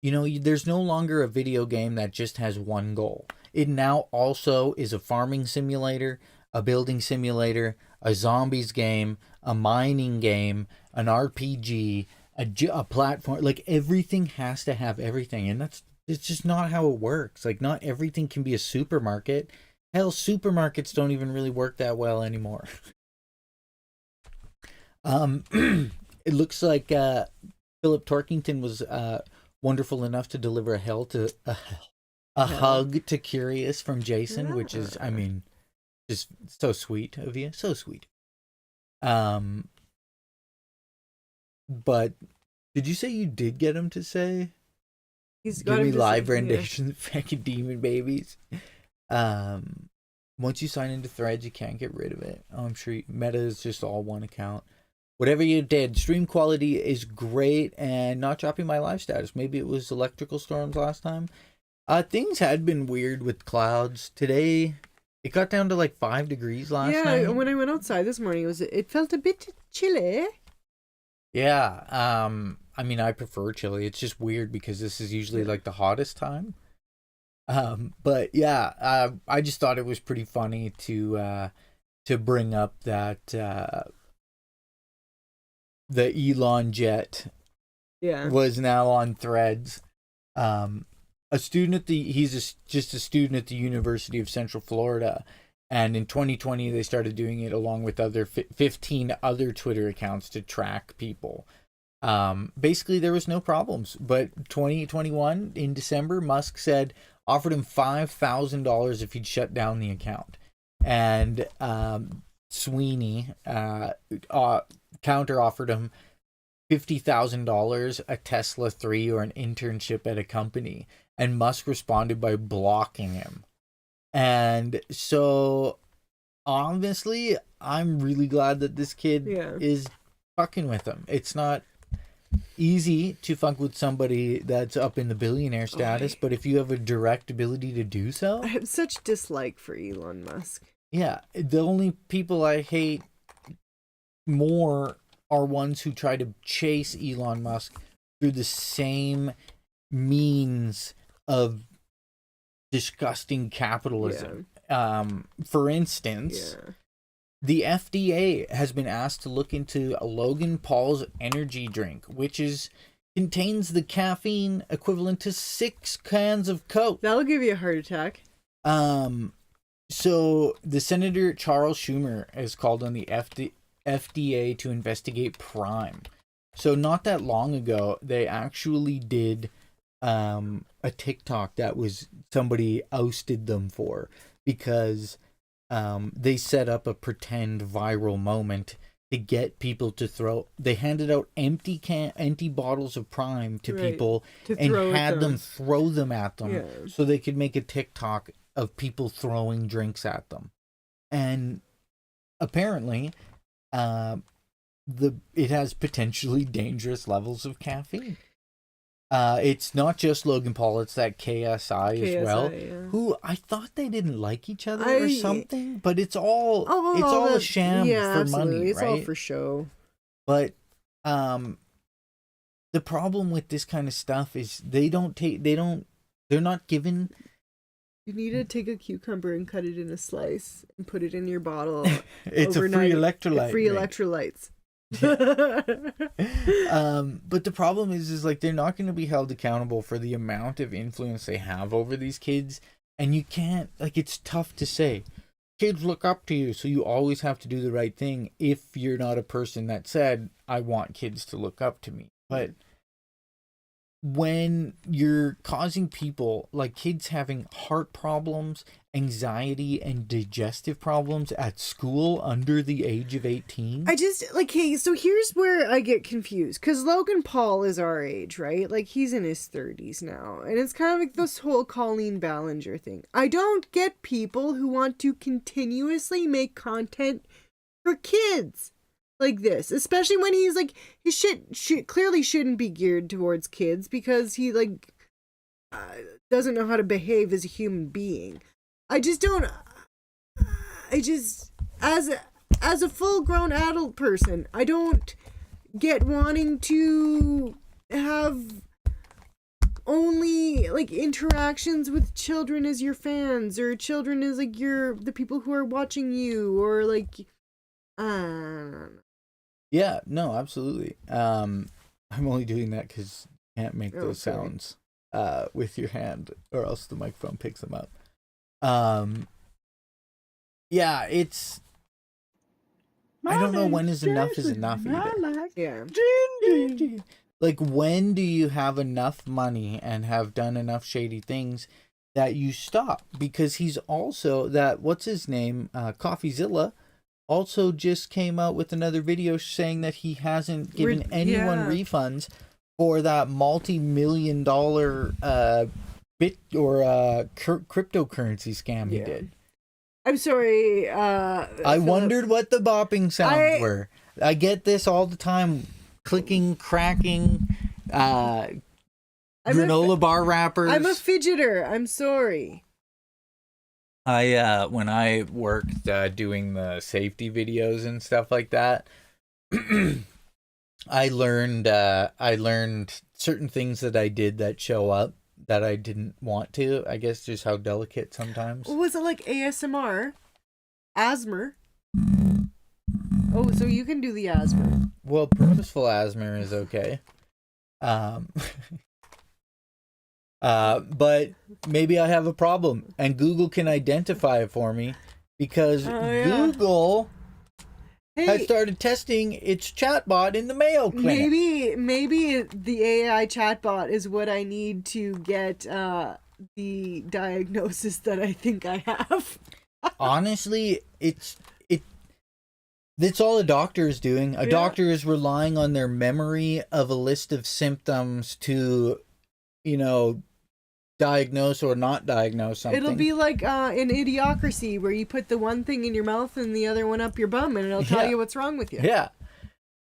Speaker 2: you know, there's no longer a video game that just has one goal. It now also is a farming simulator, a building simulator, a zombies game, a mining game, an RPG, a platform. Like, everything has to have everything. And it's just not how it works. Like, not everything can be a supermarket. Hell, supermarkets don't even really work that well anymore. It looks like Philip Torkington was wonderful enough to deliver a hug to Curious from Jason, which is, I mean, just so sweet of you, so sweet. But did you say you did get him to say?
Speaker 1: He's
Speaker 2: Give
Speaker 1: got
Speaker 2: me live
Speaker 1: say,
Speaker 2: renditions of fucking Demon Babies. Once you sign into Threads, you can't get rid of it. I'm sure Meta is just all one account. Whatever you did, stream quality is great and not dropping my live status. Maybe it was electrical storms last time. Things had been weird with clouds. Today, it got down to like 5 degrees last night.
Speaker 1: Yeah, when I went outside this morning, it felt a bit chilly.
Speaker 2: Yeah, I mean, I prefer chilly. It's just weird because this is usually like the hottest time. But yeah, I just thought it was pretty funny to bring up that the Elon jet was now on Threads. A student he's just a student at the University of Central Florida, and in 2020 they started doing it along with other 15 other Twitter accounts to track people. Basically there was no problems, but 2021 in December, Musk offered him $5,000 if he'd shut down the account, and Sweeney counter offered him $50,000, a Tesla 3, or an internship at a company, and Musk responded by blocking him. And so honestly, I'm really glad that this kid is fucking with him. It's not easy to fuck with somebody that's up in the billionaire status, but if you have a direct ability to do so.
Speaker 1: I have such dislike for Elon Musk.
Speaker 2: Yeah, the only people I hate more are ones who try to chase Elon Musk through the same means of disgusting capitalism. For instance, the FDA has been asked to look into Logan Paul's energy drink, which contains the caffeine equivalent to 6 cans of Coke.
Speaker 1: That'll give you a heart attack.
Speaker 2: So the Senator Charles Schumer has called on the FDA to investigate Prime. So not that long ago, they actually did a TikTok that was somebody ousted them for because they set up a pretend viral moment to get people to throw. They handed out empty bottles of Prime to people and had them throw them at them so they could make a TikTok of people throwing drinks at them. And apparently it has potentially dangerous levels of caffeine. It's not just Logan Paul, it's that KSI as well, who I thought they didn't like each other or something, but it's all a sham for money,
Speaker 1: it's
Speaker 2: right?
Speaker 1: all for show.
Speaker 2: But the problem with this kind of stuff is they're not given.
Speaker 1: You need to take a cucumber and cut it in a slice and put it in your bottle.
Speaker 2: It's
Speaker 1: overnight.
Speaker 2: A free electrolyte.
Speaker 1: Free electrolytes.
Speaker 2: But the problem is like they're not going to be held accountable for the amount of influence they have over these kids And you can't, like, it's tough to say. Kids look up to you, so you always have to do the right thing if you're not a person that said, I want kids to look up to me. But when you're causing people, like kids having heart problems, anxiety, and digestive problems at school under the age of 18.
Speaker 1: I just, like, hey, so here's where I get confused. Because Logan Paul is our age, right? Like, he's in his 30s now. And it's kind of like this whole Colleen Ballinger thing. I don't get people who want to continuously make content for kids like this, especially when he's like, his shit clearly shouldn't be geared towards kids because he like doesn't know how to behave as a human being. I just as a full-grown adult person, I don't get wanting to have only like interactions with children as your fans, or children as like the people who are watching you, or like
Speaker 2: Yeah, no, absolutely. I'm only doing that because you can't make those sounds with your hand, or else the microphone picks them up. Yeah, it's... I don't know when is enough either.
Speaker 1: yeah.
Speaker 2: Like, when do you have enough money and have done enough shady things that you stop? Because he's also what's his name? CoffeeZilla also just came out with another video saying that he hasn't given anyone refunds for that multi-million-dollar bit or cryptocurrency scam he did.
Speaker 1: I'm sorry.
Speaker 2: I wondered what the bopping sounds were. I get this all the time. Clicking, cracking, granola bar wrappers.
Speaker 1: I'm a fidgeter. I'm sorry.
Speaker 2: When I worked doing the safety videos and stuff like that, I learned certain things that I did that show up that I didn't want to. I guess just how delicate sometimes.
Speaker 1: Was it like ASMR? Asthma? Oh, so you can do the asthma.
Speaker 2: Well, purposeful asthma is okay. But maybe I have a problem, and Google can identify it for me because Google has started testing its chatbot in the Mayo Clinic.
Speaker 1: Maybe the AI chatbot is what I need to get the diagnosis that I think I have.
Speaker 2: Honestly, it's all a doctor is doing. A doctor is relying on their memory of a list of symptoms to, diagnose or not diagnose something.
Speaker 1: It'll be like in Idiocracy, where you put the one thing in your mouth and the other one up your bum, and it'll tell you what's wrong with you.
Speaker 2: Yeah.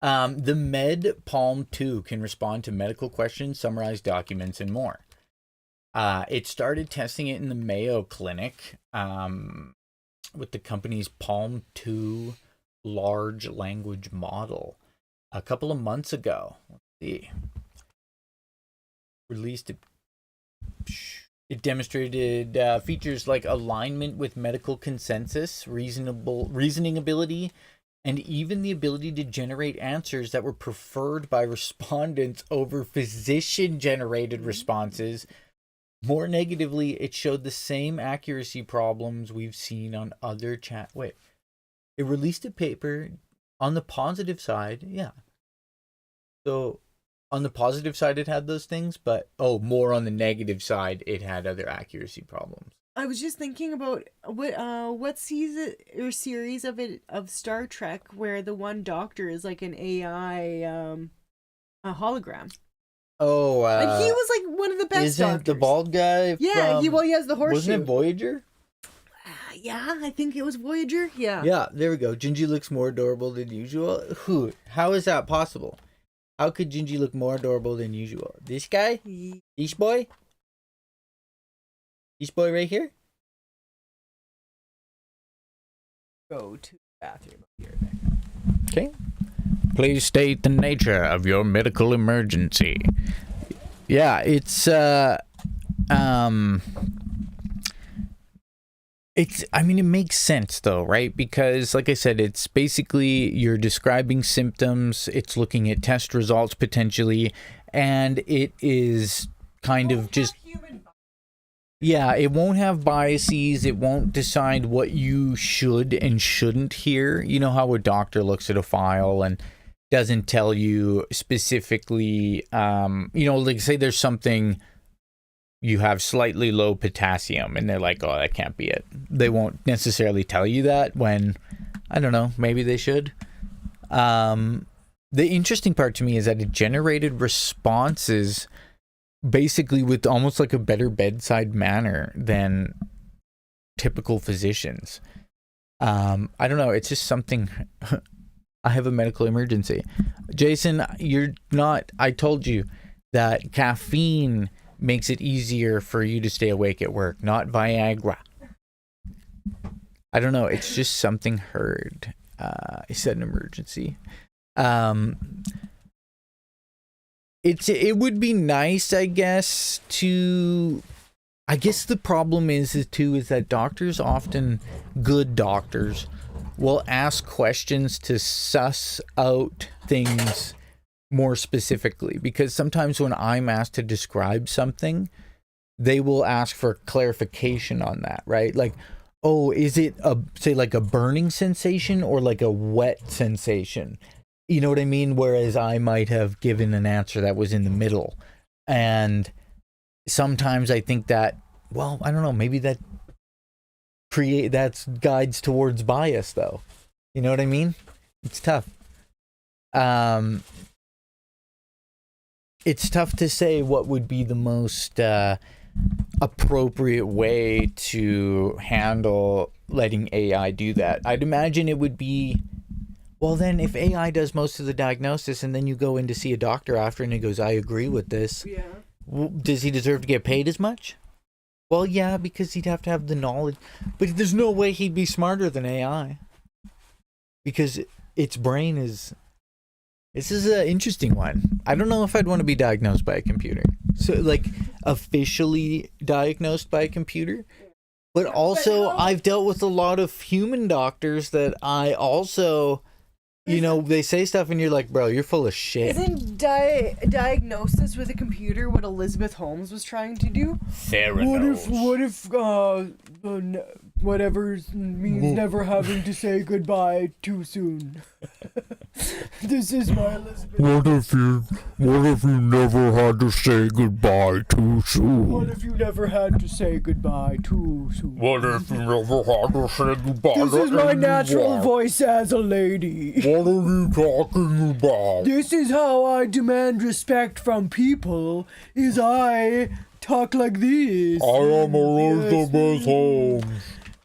Speaker 2: The Med Palm 2 can respond to medical questions, summarize documents, and more. It started testing it in the Mayo Clinic with the company's Palm 2 large language model a couple of months ago. Let's see. Released it demonstrated features like alignment with medical consensus, reasoning ability, and even the ability to generate answers that were preferred by respondents over physician-generated responses. More negatively, it showed the same accuracy problems we've seen on other chat. Wait. It released a paper on the positive side. Yeah. So on the positive side, it had those things, but more on the negative side, it had other accuracy problems.
Speaker 1: I was just thinking about what season or series of Star Trek where the one doctor is like an AI a hologram.
Speaker 2: Oh,
Speaker 1: and he was like one of the best
Speaker 2: isn't
Speaker 1: doctors.
Speaker 2: The bald guy?
Speaker 1: Yeah, he has the horseshoe.
Speaker 2: Wasn't it Voyager?
Speaker 1: Yeah, I think it was Voyager. Yeah.
Speaker 2: Yeah, there we go. Jinjee looks more adorable than usual. How is that possible? How could Jinjee look more adorable than usual? This guy? This boy? This boy right here?
Speaker 1: Go to the bathroom here.
Speaker 2: Okay. Please state the nature of your medical emergency. Yeah, it's it makes sense though, right? Because like I said, it's basically you're describing symptoms, it's looking at test results potentially, and it is kind of just Yeah, it won't have biases. It won't decide what you should and shouldn't hear. You know how a doctor looks at a file and doesn't tell you specifically, like say there's something, you have slightly low potassium and they're like, oh, that can't be it. They won't necessarily tell you that when, I don't know, maybe they should. The interesting part to me is that it generated responses basically with almost like a better bedside manner than typical physicians. I don't know. It's just something. I have a medical emergency. Jason, I told you that caffeine makes it easier for you to stay awake at work, not Viagra. I don't know. It's just something heard. I said an emergency. It would be nice, I guess, I guess the problem is that doctors often, good doctors, will ask questions to suss out things more specifically, because sometimes when I'm asked to describe something, they will ask for clarification on that, right? Like, oh, is it say like a burning sensation or like a wet sensation? You know what I mean? Whereas I might have given an answer that was in the middle. And sometimes I think that, well, I don't know, maybe that's guides towards bias though. You know what I mean? It's tough. It's tough to say what would be the most appropriate way to handle letting AI do that. I'd imagine it would be, well, then if AI does most of the diagnosis and then you go in to see a doctor after and he goes, I agree with this.
Speaker 1: Yeah.
Speaker 2: Does he deserve to get paid as much? Well, yeah, because he'd have to have the knowledge. But there's no way he'd be smarter than AI. Because its brain is... This is an interesting one. I don't know if I'd want to be diagnosed by a computer. So, like, officially diagnosed by a computer. But also, I've dealt with a lot of human doctors that I also... they say stuff and you're like, bro, you're full of shit.
Speaker 1: Isn't diagnosis with a computer what Elizabeth Holmes was trying to do?
Speaker 2: Theranos.
Speaker 1: What if whatever means never having to say goodbye too soon? This is my Elizabeth.
Speaker 4: What if you never had to say goodbye too soon?
Speaker 1: What if you never had to say goodbye too soon?
Speaker 4: What if you never had to say goodbye
Speaker 1: This
Speaker 4: to
Speaker 1: is my
Speaker 4: anyone?
Speaker 1: natural voice as a lady.
Speaker 4: What are you talking about?
Speaker 1: This is how I demand respect from people, is I talk like this.
Speaker 4: I am Elizabeth Holmes.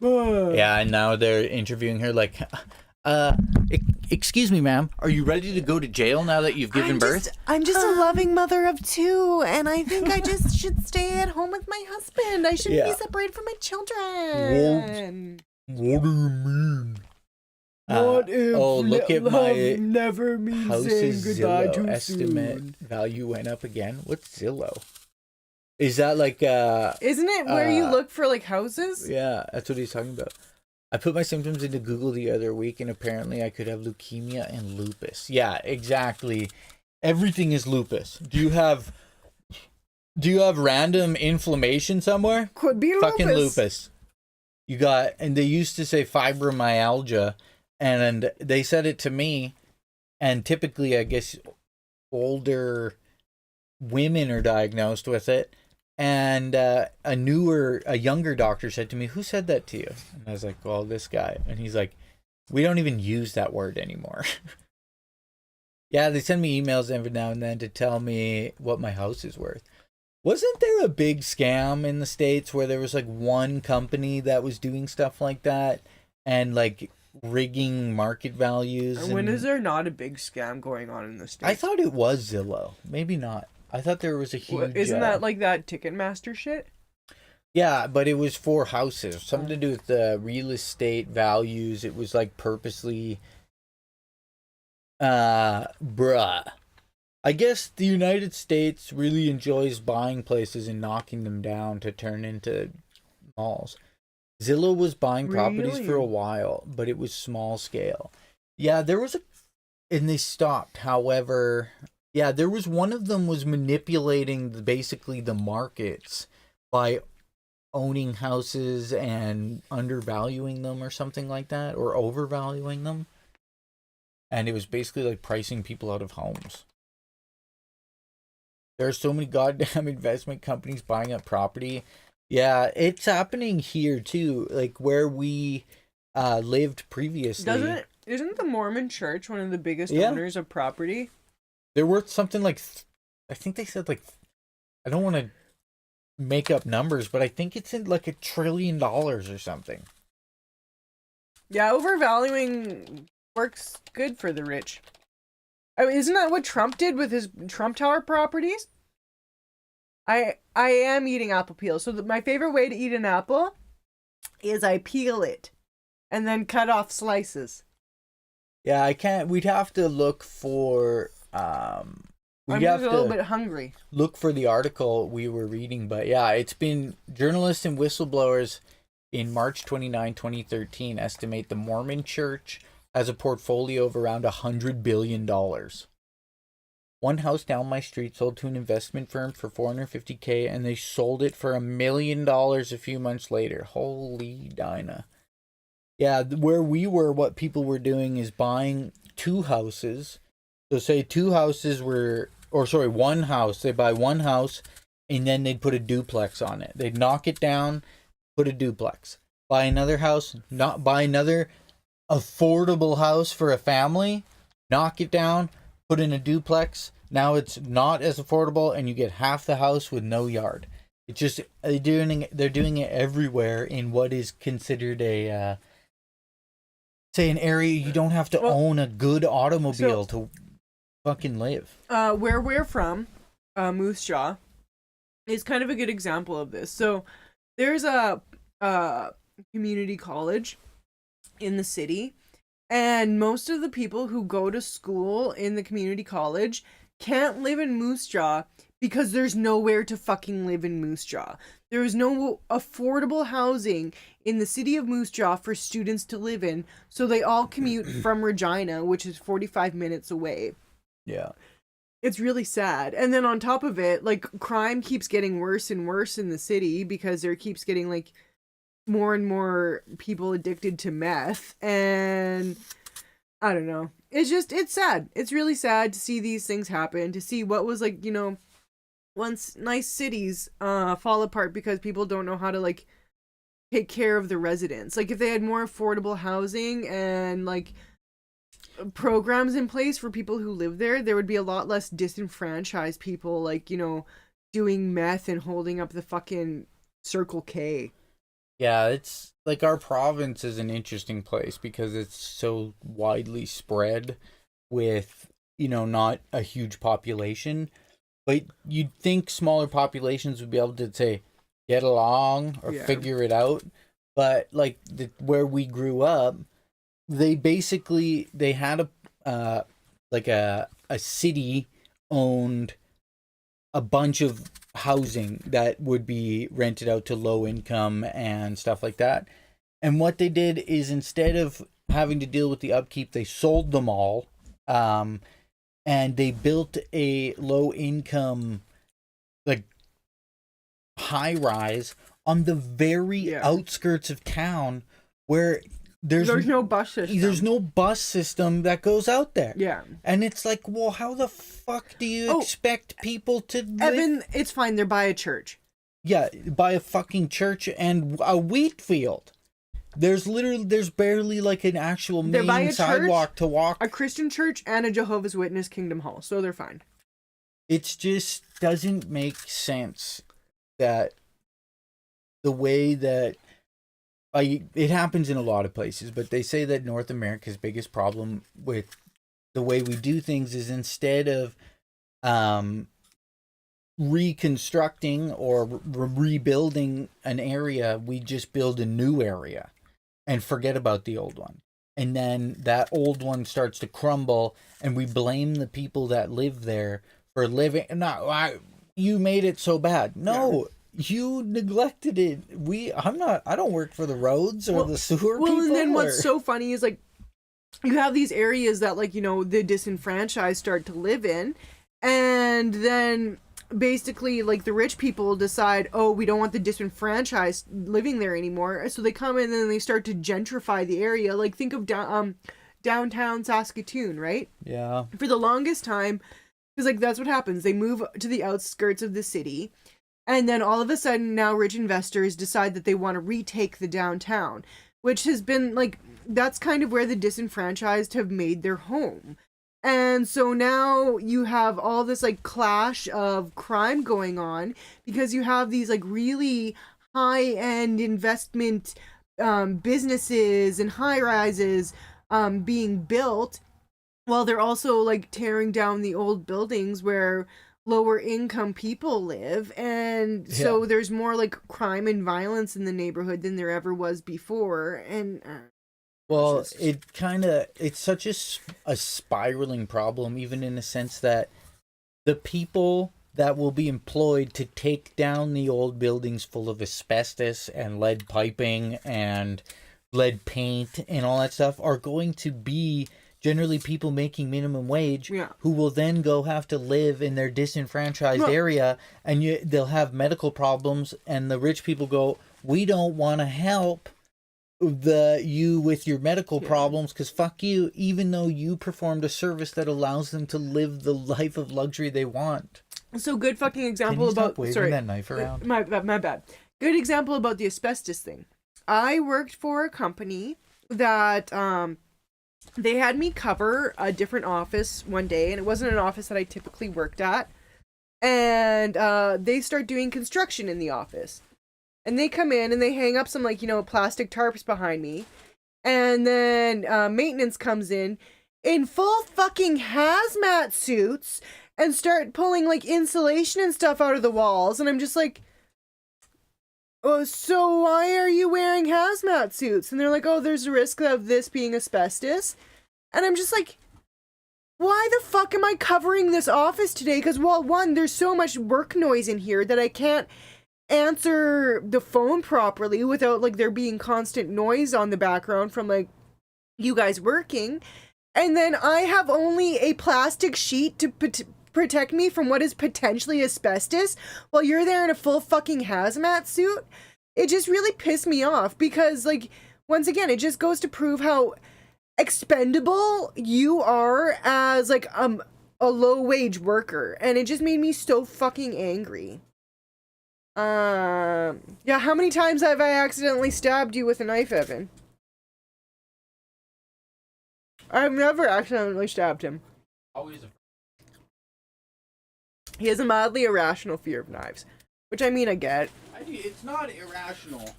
Speaker 2: Yeah, and now they're interviewing her like, excuse me, ma'am, are you ready to go to jail now that you've given birth?
Speaker 1: I'm just a loving mother of two, and I think I just should stay at home with my husband. I shouldn't be separated from my children.
Speaker 4: What do you mean?
Speaker 1: What if
Speaker 2: look at
Speaker 1: love
Speaker 2: my
Speaker 1: never means
Speaker 2: house's
Speaker 1: saying goodbye
Speaker 2: Zillow
Speaker 1: too
Speaker 2: estimate
Speaker 1: soon?
Speaker 2: value went up again. What's Zillow? Is that like
Speaker 1: Isn't it where you look for like houses?
Speaker 2: Yeah, that's what he's talking about. I put my symptoms into Google the other week and apparently I could have leukemia and lupus. Yeah, exactly. Everything is lupus. Do you have random inflammation somewhere?
Speaker 1: Could be lupus.
Speaker 2: Fucking lupus. You got, and they used to say fibromyalgia, and they said it to me, and typically I guess older women are diagnosed with it. And a younger doctor said to me, who said that to you? And I was like, well, this guy. And he's like, we don't even use that word anymore. Yeah, they send me emails every now and then to tell me what my house is worth. Wasn't there a big scam in the States where there was like one company that was doing stuff like that and like rigging market values?
Speaker 1: And when is there not a big scam going on in the States?
Speaker 2: I thought it was Zillow. Maybe not. I thought there was a huge...
Speaker 1: Isn't that like that Ticketmaster shit?
Speaker 2: Yeah, but it was for houses. Something to do with the real estate values. It was like purposely... bruh. I guess the United States really enjoys buying places and knocking them down to turn into malls. Zillow was buying properties for a while, but it was small scale. Yeah, there was a... And they stopped, however... Yeah, there was one of them was manipulating basically the markets by owning houses and undervaluing them or something like that, or overvaluing them. And it was basically like pricing people out of homes. There are so many goddamn investment companies buying up property. Yeah, it's happening here too, like where we lived previously.
Speaker 1: Isn't the Mormon church one of the biggest
Speaker 2: Yeah.
Speaker 1: owners of property?
Speaker 2: They're worth something like, I think they said like, I don't want to make up numbers, but I think it's in like $1 trillion or something.
Speaker 1: Yeah, overvaluing works good for the rich. I mean, isn't that what Trump did with his Trump Tower properties? I am eating apple peel. So my favorite way to eat an apple is I peel it and then cut off slices.
Speaker 2: Yeah, I can't. We'd have to look for.
Speaker 1: I'm just a little bit hungry.
Speaker 2: Look for the article we were reading, but yeah, it's been journalists and whistleblowers in March 29, 2013 estimate the Mormon Church has a portfolio of around $100 billion. One house down my street sold to an investment firm for $450K, and they sold it for $1 million a few months later. Holy Dinah. Yeah, where we were, what people were doing is buying two houses. So say one house. They buy one house, and then they'd put a duplex on it. They'd knock it down, put a duplex. Buy another house, not buy another affordable house for a family, knock it down, put in a duplex. Now it's not as affordable, and you get half the house with no yard. It's just they're doing it everywhere in what is considered a say an area you don't have to own a good automobile to fucking live.
Speaker 1: Where we're from, Moose Jaw, is kind of a good example of this. So there's a community college in the city, and most of the people who go to school in the community college can't live in Moose Jaw because there's nowhere to fucking live in Moose Jaw. There is no affordable housing in the city of Moose Jaw for students to live in, so they all commute from Regina, which is 45 minutes away.
Speaker 2: Yeah.
Speaker 1: It's really sad. And then on top of it, like, crime keeps getting worse and worse in the city because there keeps getting, like, more and more people addicted to meth. And I don't know. It's sad. It's really sad to see these things happen, to see what was, like, you know, once nice cities fall apart because people don't know how to, like, take care of the residents. Like, if they had more affordable housing and, like, programs in place for people who live there, there would be a lot less disenfranchised people, like, you know, doing meth and holding up the fucking Circle K.
Speaker 2: Yeah, it's like our province is an interesting place because it's so widely spread with, you know, not a huge population. But you'd think smaller populations would be able to, say, get along or figure it out. But, like, where we grew up, they had a city owned a bunch of housing that would be rented out to low income and stuff like that. And what they did is, instead of having to deal with the upkeep, they sold them all. And they built a low income, like, high rise on the very outskirts of town where there's
Speaker 1: no bus system.
Speaker 2: There's no bus system that goes out there.
Speaker 1: Yeah.
Speaker 2: And it's like, well, how the fuck do you expect people to live?
Speaker 1: Evan, it's fine. They're by a church.
Speaker 2: Yeah, by a fucking church and a wheat field. There's barely like an actual main sidewalk to walk.
Speaker 1: A Christian church and a Jehovah's Witness Kingdom Hall, so they're fine.
Speaker 2: It just doesn't make sense that the way that it happens in a lot of places, but they say that North America's biggest problem with the way we do things is, instead of reconstructing or rebuilding an area, we just build a new area and forget about the old one. And then that old one starts to crumble, and we blame the people that live there for living. You made it so bad. No. Yeah. You neglected it. I don't work for the roads or the sewer people.
Speaker 1: And then what's so funny is, like, you have these areas that, like, you know, the disenfranchised start to live in, and then basically, like, the rich people decide, oh, we don't want the disenfranchised living there anymore. So they come in and they start to gentrify the area. Like, think of downtown Saskatoon, right?
Speaker 2: Yeah.
Speaker 1: For the longest time, because, like, that's what happens. They move to the outskirts of the city. And then all of a sudden, now rich investors decide that they want to retake the downtown, which has been, like, that's kind of where the disenfranchised have made their home. And so now you have all this, like, clash of crime going on because you have these, like, really high-end investment businesses and high-rises being built, while they're also, like, tearing down the old buildings where lower income people live. And so there's more, like, crime and violence in the neighborhood than there ever was before. And
Speaker 2: well, it's such a spiraling problem, even in the sense that the people that will be employed to take down the old buildings full of asbestos and lead piping and lead paint and all that stuff are going to be generally people making minimum wage, who will then go have to live in their disenfranchised area, and they'll have medical problems, and the rich people go, we don't want to help you with your medical problems, because fuck you, even though you performed a service that allows them to live the life of luxury they want.
Speaker 1: So good fucking example
Speaker 2: Can you
Speaker 1: about
Speaker 2: stop waving that knife around?
Speaker 1: My bad. Good example about the asbestos thing. I worked for a company that they had me cover a different office one day, and it wasn't an office that I typically worked at. And they start doing construction in the office. And they come in and they hang up some, like, you know, plastic tarps behind me. And then maintenance comes in full fucking hazmat suits and start pulling, like, insulation and stuff out of the walls. And I'm just like, oh, so why are you wearing hazmat suits? And they're like, oh, there's a risk of this being asbestos. And I'm just like, why the fuck am I covering this office today? Because, well, one, there's so much work noise in here that I can't answer the phone properly without, like, there being constant noise on the background from, like, you guys working. And then I have only a plastic sheet to protect me from what is potentially asbestos while you're there in a full fucking hazmat suit. It just really pissed me off because, like, once again, it just goes to prove how expendable you are as, like, a low wage worker. And it just made me so fucking angry. Yeah, how many times have I accidentally stabbed you with a knife, Evan? I've never accidentally stabbed him.
Speaker 2: Always
Speaker 1: He has a mildly irrational fear of knives, which, I mean, I get.
Speaker 2: It's not irrational.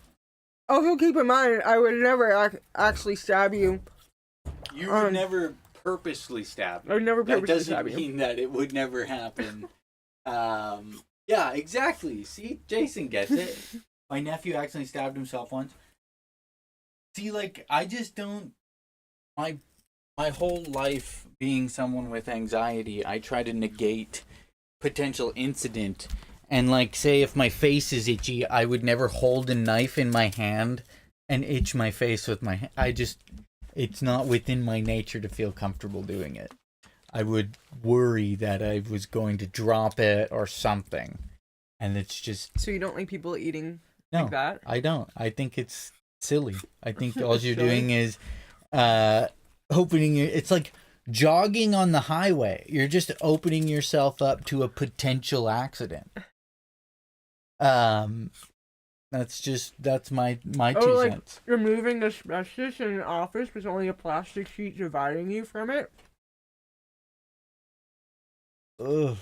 Speaker 1: Also, keep in mind, I would never actually stab you.
Speaker 2: You would never purposely stab me.
Speaker 1: I would never purposely stab you.
Speaker 2: That doesn't mean that it would never happen. Yeah, exactly. See, Jason gets it. My nephew accidentally stabbed himself once. See, like, I just don't. My whole life being someone with anxiety, I try to negate potential incident. And, like, say if my face is itchy, I would never hold a knife in my hand and itch my face with my hand. It's not within my nature to feel comfortable doing it. I would worry that I was going to drop it or something. And it's just...
Speaker 1: So you don't like people eating
Speaker 2: like
Speaker 1: that?
Speaker 2: I don't. I think it's silly. I think all you're doing is opening your... It's like jogging on the highway. You're just opening yourself up to a potential accident. That's my 2 cents.
Speaker 1: Removing asbestos in an office with only a plastic sheet dividing you from it?
Speaker 2: Ugh.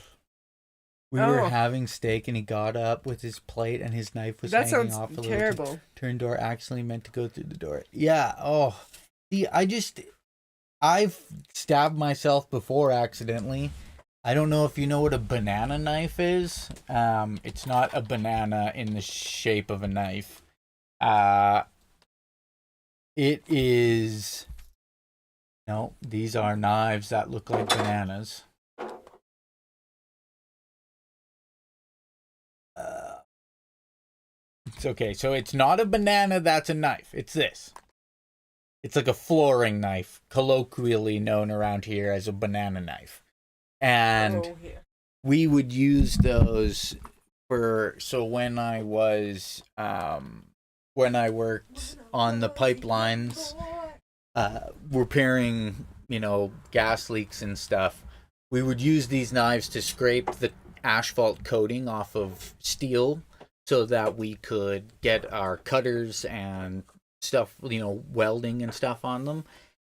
Speaker 2: We were having steak and he got up with his plate and his knife was hanging off a little turn door, accidentally meant to go through the door. Yeah. Oh, see, I've stabbed myself before accidentally. I don't know if you know what a banana knife is. It's not a banana in the shape of a knife. It is... No, these are knives that look like bananas. It's okay. So it's not a banana that's a knife. It's this. It's like a flooring knife, colloquially known around here as a banana knife. And we would use those for, so when I was when I worked on the pipelines, repairing, gas leaks and stuff, we would use these knives to scrape the asphalt coating off of steel so that we could get our cutters and stuff, welding and stuff on them.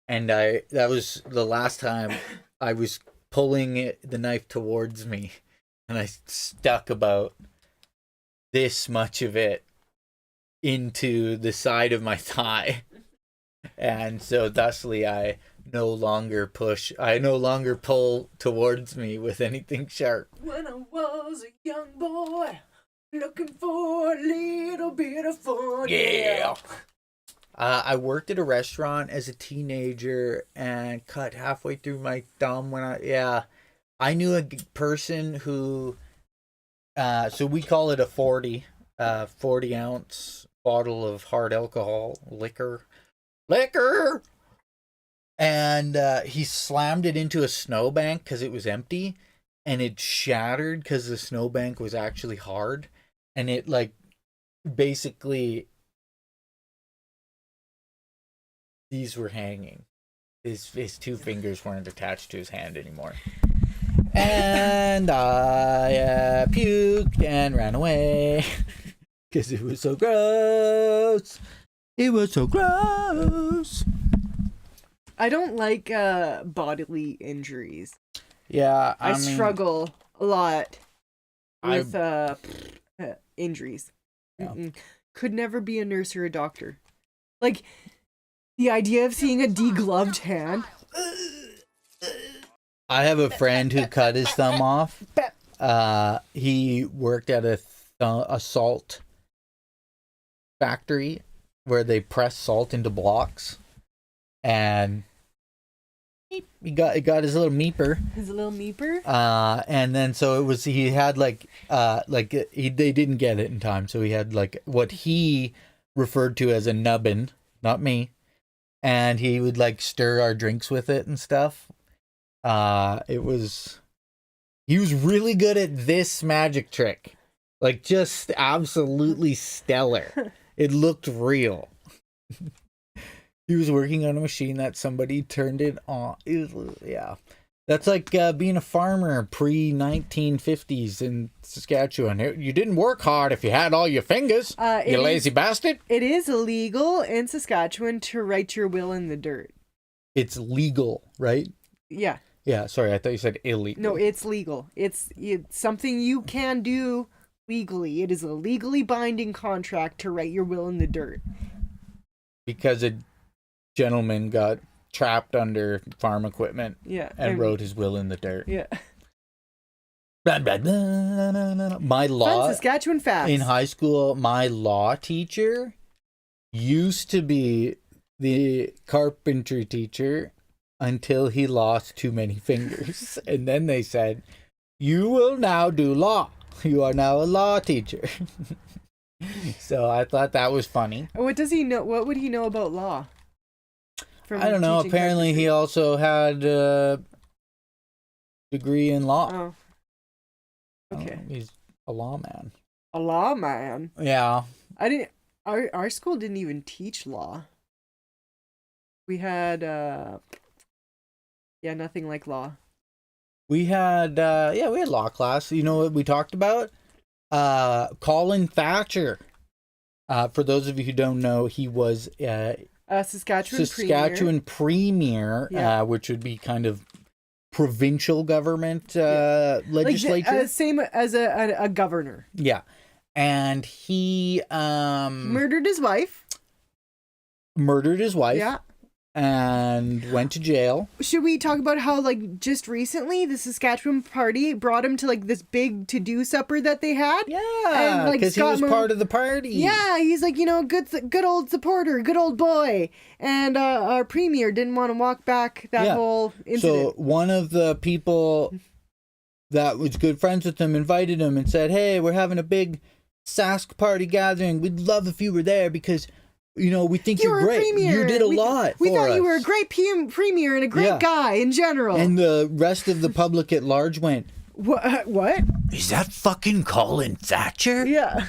Speaker 2: And that was the last time I was pulling the knife towards me, and I stuck about this much of it into the side of my thigh. And so thusly I no longer pull towards me with anything sharp.
Speaker 1: When I was a young boy, looking for a little bit of fun.
Speaker 2: Yeah. I worked at a restaurant as a teenager and cut halfway through my thumb I knew a person who, so we call it a 40 ounce bottle of hard alcohol liquor. And he slammed it into a snowbank because it was empty, and it shattered because the snowbank was actually hard, and it basically these were hanging. His two fingers weren't attached to his hand anymore. And I puked and ran away because it was so gross. It was so gross.
Speaker 1: I don't like bodily injuries.
Speaker 2: Yeah,
Speaker 1: I struggle a lot with injuries.
Speaker 2: Yeah.
Speaker 1: Could never be a nurse or a doctor. Like, the idea of seeing a degloved hand.
Speaker 2: I have a friend who cut his thumb off. He worked at a salt factory where they press salt into blocks, and he got his little meeper.
Speaker 1: His little meeper.
Speaker 2: And then so it was. He had they didn't get it in time, so he had what he referred to as a nubbin, not me. And he would stir our drinks with it and stuff. He was really good at this magic trick. Just absolutely stellar. It looked real. He was working on a machine that somebody turned it on. That's like being a farmer pre-1950s in Saskatchewan. You didn't work hard if you had all your fingers, you lazy bastard.
Speaker 1: It is illegal in Saskatchewan to write your will in the dirt.
Speaker 2: It's legal, right?
Speaker 1: Yeah.
Speaker 2: Yeah, sorry, I thought you said illegal.
Speaker 1: No, it's legal. It's something you can do legally. It is a legally binding contract to write your will in the dirt.
Speaker 2: Because a gentleman got trapped under farm equipment, and wrote his will in the dirt.
Speaker 1: Yeah.
Speaker 2: My law,
Speaker 1: Fun Saskatchewan facts.
Speaker 2: in high school, my law teacher used to be the carpentry teacher until he lost too many fingers, and then they said, "You will now do law. You are now a law teacher." So I thought that was funny.
Speaker 1: What does he know? What would he know about law?
Speaker 2: I don't know. Apparently, he also had a degree in law.
Speaker 1: Oh. Okay.
Speaker 2: He's a lawman.
Speaker 1: A lawman?
Speaker 2: Yeah.
Speaker 1: I didn't. Our school didn't even teach law. We had nothing like law.
Speaker 2: We had we had law class. You know what we talked about? Colin Thatcher. For those of you who don't know, he was
Speaker 1: Saskatchewan
Speaker 2: premier, which would be kind of provincial government legislature.
Speaker 1: Same as a governor.
Speaker 2: Yeah. And he
Speaker 1: murdered his wife. Yeah.
Speaker 2: And went to jail.
Speaker 1: Should we talk about how, just recently, the Saskatchewan party brought him to, this big to-do supper that they had?
Speaker 2: Yeah, because he was part of the party.
Speaker 1: Yeah, he's good old supporter, good old boy. And our premier didn't want to walk back that whole incident.
Speaker 2: So one of the people that was good friends with him invited him and said, "Hey, we're having a big Sask party gathering. We'd love if you were there because... we think you're great.
Speaker 1: Premier.
Speaker 2: You did a lot for us.
Speaker 1: We thought you were a great premier and a great guy in general."
Speaker 2: And the rest of the public at large went,
Speaker 1: What?
Speaker 2: Is that fucking Colin Thatcher?
Speaker 1: Yeah.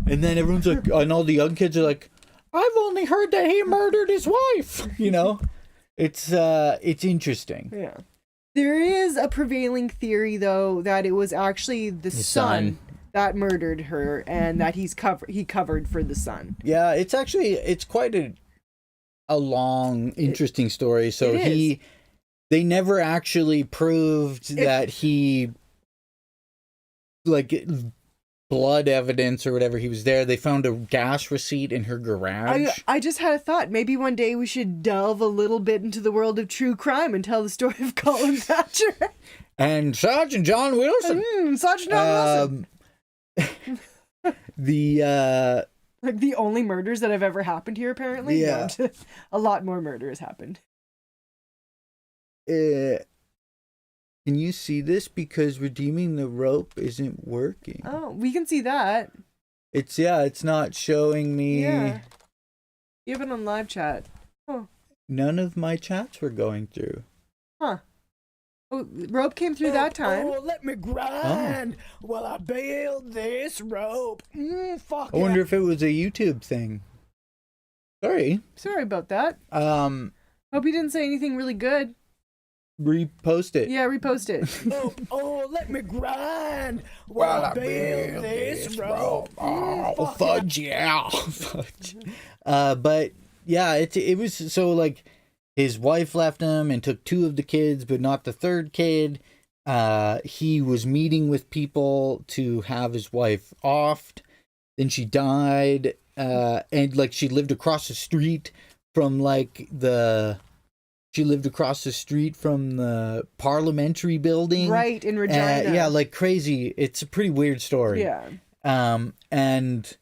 Speaker 2: And then everyone's like, and all the young kids are like, I've only heard that he murdered his wife. You know, it's interesting.
Speaker 1: Yeah. There is a prevailing theory, though, that it was actually the son that murdered her, and that he covered for the son.
Speaker 2: Yeah, it's quite a long, interesting story. So they never actually proved that he, like, blood evidence or whatever, he was there. They found a gas receipt in her garage.
Speaker 1: I just had a thought. Maybe one day we should delve a little bit into the world of true crime and tell the story of Colin Thatcher.
Speaker 2: And Sergeant John Wilson.
Speaker 1: Sergeant John Wilson. Like the only murders that have ever happened here, apparently.
Speaker 2: Yeah.
Speaker 1: No, a lot more murders happened.
Speaker 2: Can you see this? Because redeeming the rope isn't working.
Speaker 1: Oh, we can see that.
Speaker 2: It's not showing me.
Speaker 1: Yeah. You have it on live chat. Oh.
Speaker 2: None of my chats were going through.
Speaker 1: Huh. Oh, rope came through that time.
Speaker 6: Oh, let me grind while I build this rope. Fuck
Speaker 2: I wonder if it was a YouTube thing. Sorry.
Speaker 1: Sorry about that. Hope you didn't say anything really good.
Speaker 2: Repost it.
Speaker 1: Yeah, repost it.
Speaker 6: Oh, let me grind while I build this rope.
Speaker 2: Oh, fudge, yeah. Fudge. But yeah, it was so like his wife left him and took 2 of the kids, but not the 3rd kid. He was meeting with people to have his wife offed. Then she died. And like she lived across the street from the parliamentary building.
Speaker 1: Right, in Regina.
Speaker 2: Yeah, like crazy. It's a pretty weird story.
Speaker 1: Yeah.
Speaker 2: But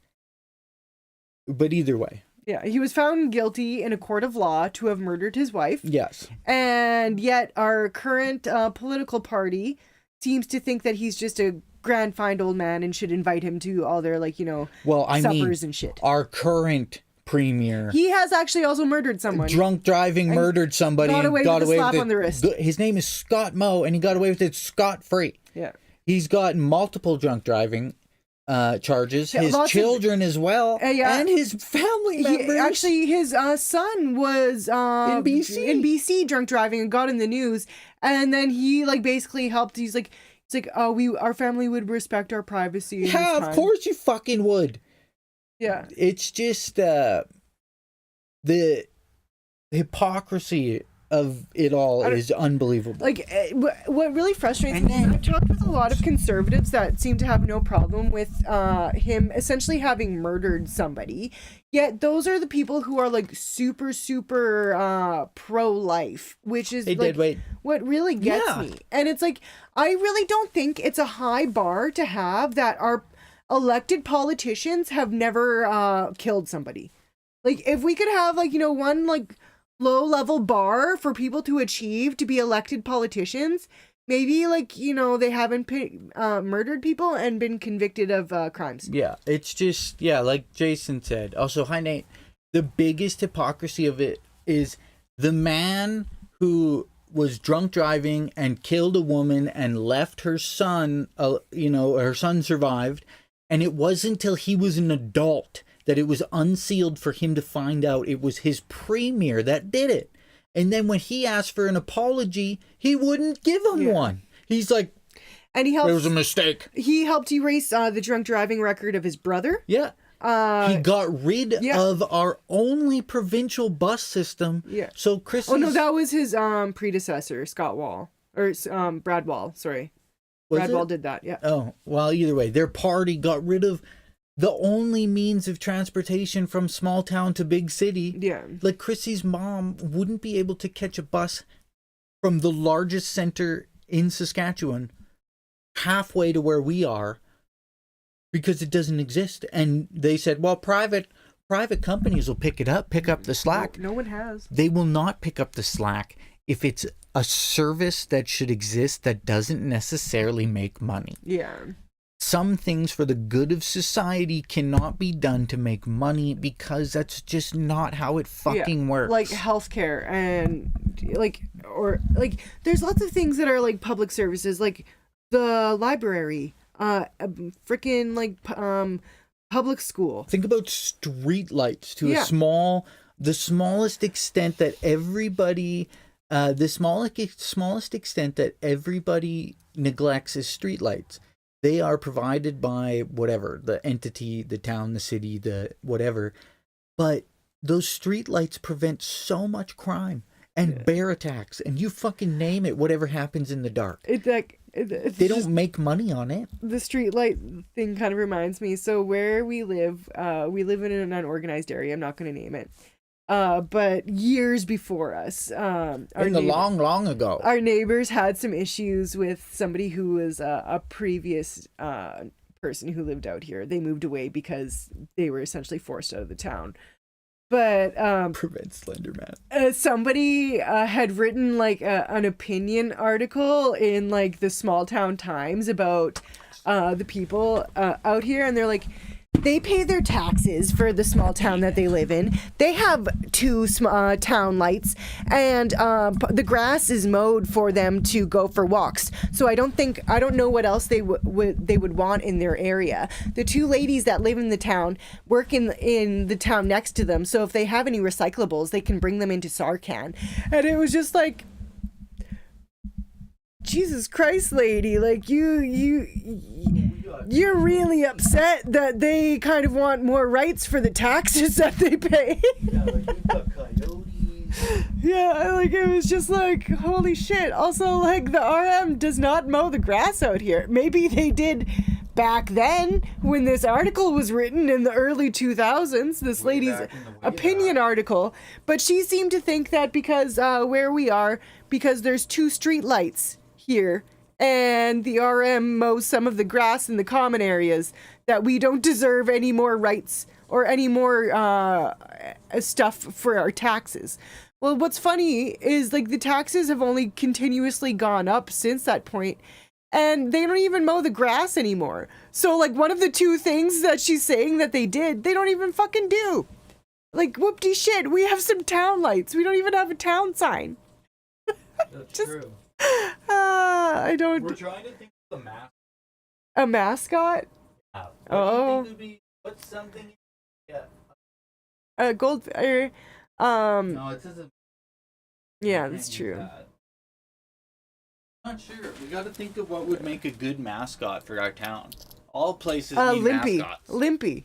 Speaker 2: either way.
Speaker 1: Yeah, he was found guilty in a court of law to have murdered his wife.
Speaker 2: Yes.
Speaker 1: And yet our current political party seems to think that he's just a grand fine old man and should invite him to all their, suppers and shit.
Speaker 2: Our current premier.
Speaker 1: He has actually also murdered someone.
Speaker 2: Drunk driving, murdered somebody.
Speaker 1: Got away with a slap on the wrist.
Speaker 2: His name is Scott Moe, and he got away with it scot-free.
Speaker 1: Yeah.
Speaker 2: He's got multiple drunk driving charges. His children as well. And his family members.
Speaker 1: His son was in BC drunk driving and got in the news. And then he basically helped. He's like, our family would respect our privacy.
Speaker 2: Yeah, of course you fucking would.
Speaker 1: Yeah.
Speaker 2: It's just the hypocrisy of it all is unbelievable.
Speaker 1: What really frustrates me, I've talked with a lot of conservatives that seem to have no problem with him essentially having murdered somebody. Yet those are the people who are super, super pro-life, which is what really gets me. And it's I really don't think it's a high bar to have that our elected politicians have never killed somebody. If we could have one low-level bar for people to achieve to be elected politicians, maybe they haven't murdered people and been convicted of crimes.
Speaker 2: Yeah, it's just like Jason said. Also, hi Nate. The biggest hypocrisy of it is the man who was drunk driving and killed a woman and left her son. Her son survived, and it wasn't until he was an adult that it was unsealed for him to find out it was his premier that did it. And then when he asked for an apology, he wouldn't give him one. He's like,
Speaker 1: and he helped.
Speaker 2: It was a mistake.
Speaker 1: He helped erase the drunk driving record of his brother.
Speaker 2: Yeah. He got rid of our only provincial bus system. Yeah. So Chris.
Speaker 1: Oh no, that was his predecessor, Scott Wall, or Brad Wall. Sorry, Brad Wall did that. Yeah.
Speaker 2: Oh well, either way, their party got rid of the only means of transportation from small town to big city.
Speaker 1: Yeah.
Speaker 2: Like Krissy's mom wouldn't be able to catch a bus from the largest center in Saskatchewan halfway to where we are because it doesn't exist. And they said, well, private companies will pick up the slack.
Speaker 1: No one has.
Speaker 2: They will not pick up the slack if it's a service that should exist that doesn't necessarily make money.
Speaker 1: Yeah.
Speaker 2: Some things for the good of society cannot be done to make money because that's just not how it fucking works.
Speaker 1: Like healthcare and there's lots of things that are like public services. Like the library, freaking like public school.
Speaker 2: Think about street lights to
Speaker 1: Yeah.
Speaker 2: the smallest extent that everybody, the smallest extent that everybody neglects is street lights. They are provided by whatever, the entity, the town, the city, the whatever. But those street lights prevent so much crime and bear attacks and you fucking name it, whatever happens in the dark.
Speaker 1: It's like
Speaker 2: They don't make money on it.
Speaker 1: the street light thing kind of reminds me. So where we live in an unorganized area. I'm not going to name it. But years before us,
Speaker 2: long ago.
Speaker 1: our neighbors had some issues with somebody who was a previous person who lived out here. They moved away because they were essentially forced out of the town. But
Speaker 2: Prevent Slender Man.
Speaker 1: somebody had written like an opinion article in like the Small Town Times about the people out here, and they're like, they pay their taxes for the small town that they live in. They have 2 town lights, and the grass is mowed for them to go for walks. So I don't know what else they would want in their area. The 2 ladies that live in the town work in the town next to them. So if they have any recyclables, they can bring them into Sarcan. And it was just like, Jesus Christ, lady, like you're really upset that they kind of want more rights for the taxes that they pay.
Speaker 2: Yeah, like we've got coyotes.
Speaker 1: Yeah, like it was just like, holy shit. Also, like the RM does not mow the grass out here. Maybe they did back then when this article was written in the early 2000s, this lady's opinion article. But she seemed to think that because where we are, because there's 2 street lights here and the RM mows some of the grass in the common areas, that we don't deserve any more rights or any more stuff for our taxes. Well, what's funny is like the taxes have only continuously gone up since that point, and they don't even mow the grass anymore. So like one of the 2 things that she's saying that they did, they don't even fucking do. Like, whoop-de shit, we have some town lights. We don't even have a town sign.
Speaker 2: That's
Speaker 1: Just-
Speaker 2: true.
Speaker 1: I don't...
Speaker 2: We're trying to think of the mascot.
Speaker 1: A mascot? Oh.
Speaker 2: What's something? Yeah.
Speaker 1: Gold...
Speaker 2: No, it says
Speaker 1: yeah, that's true.
Speaker 2: Not sure. We got to think of what would make a good mascot for our town. All places need
Speaker 1: Limpy.
Speaker 2: mascots.
Speaker 1: Limpy.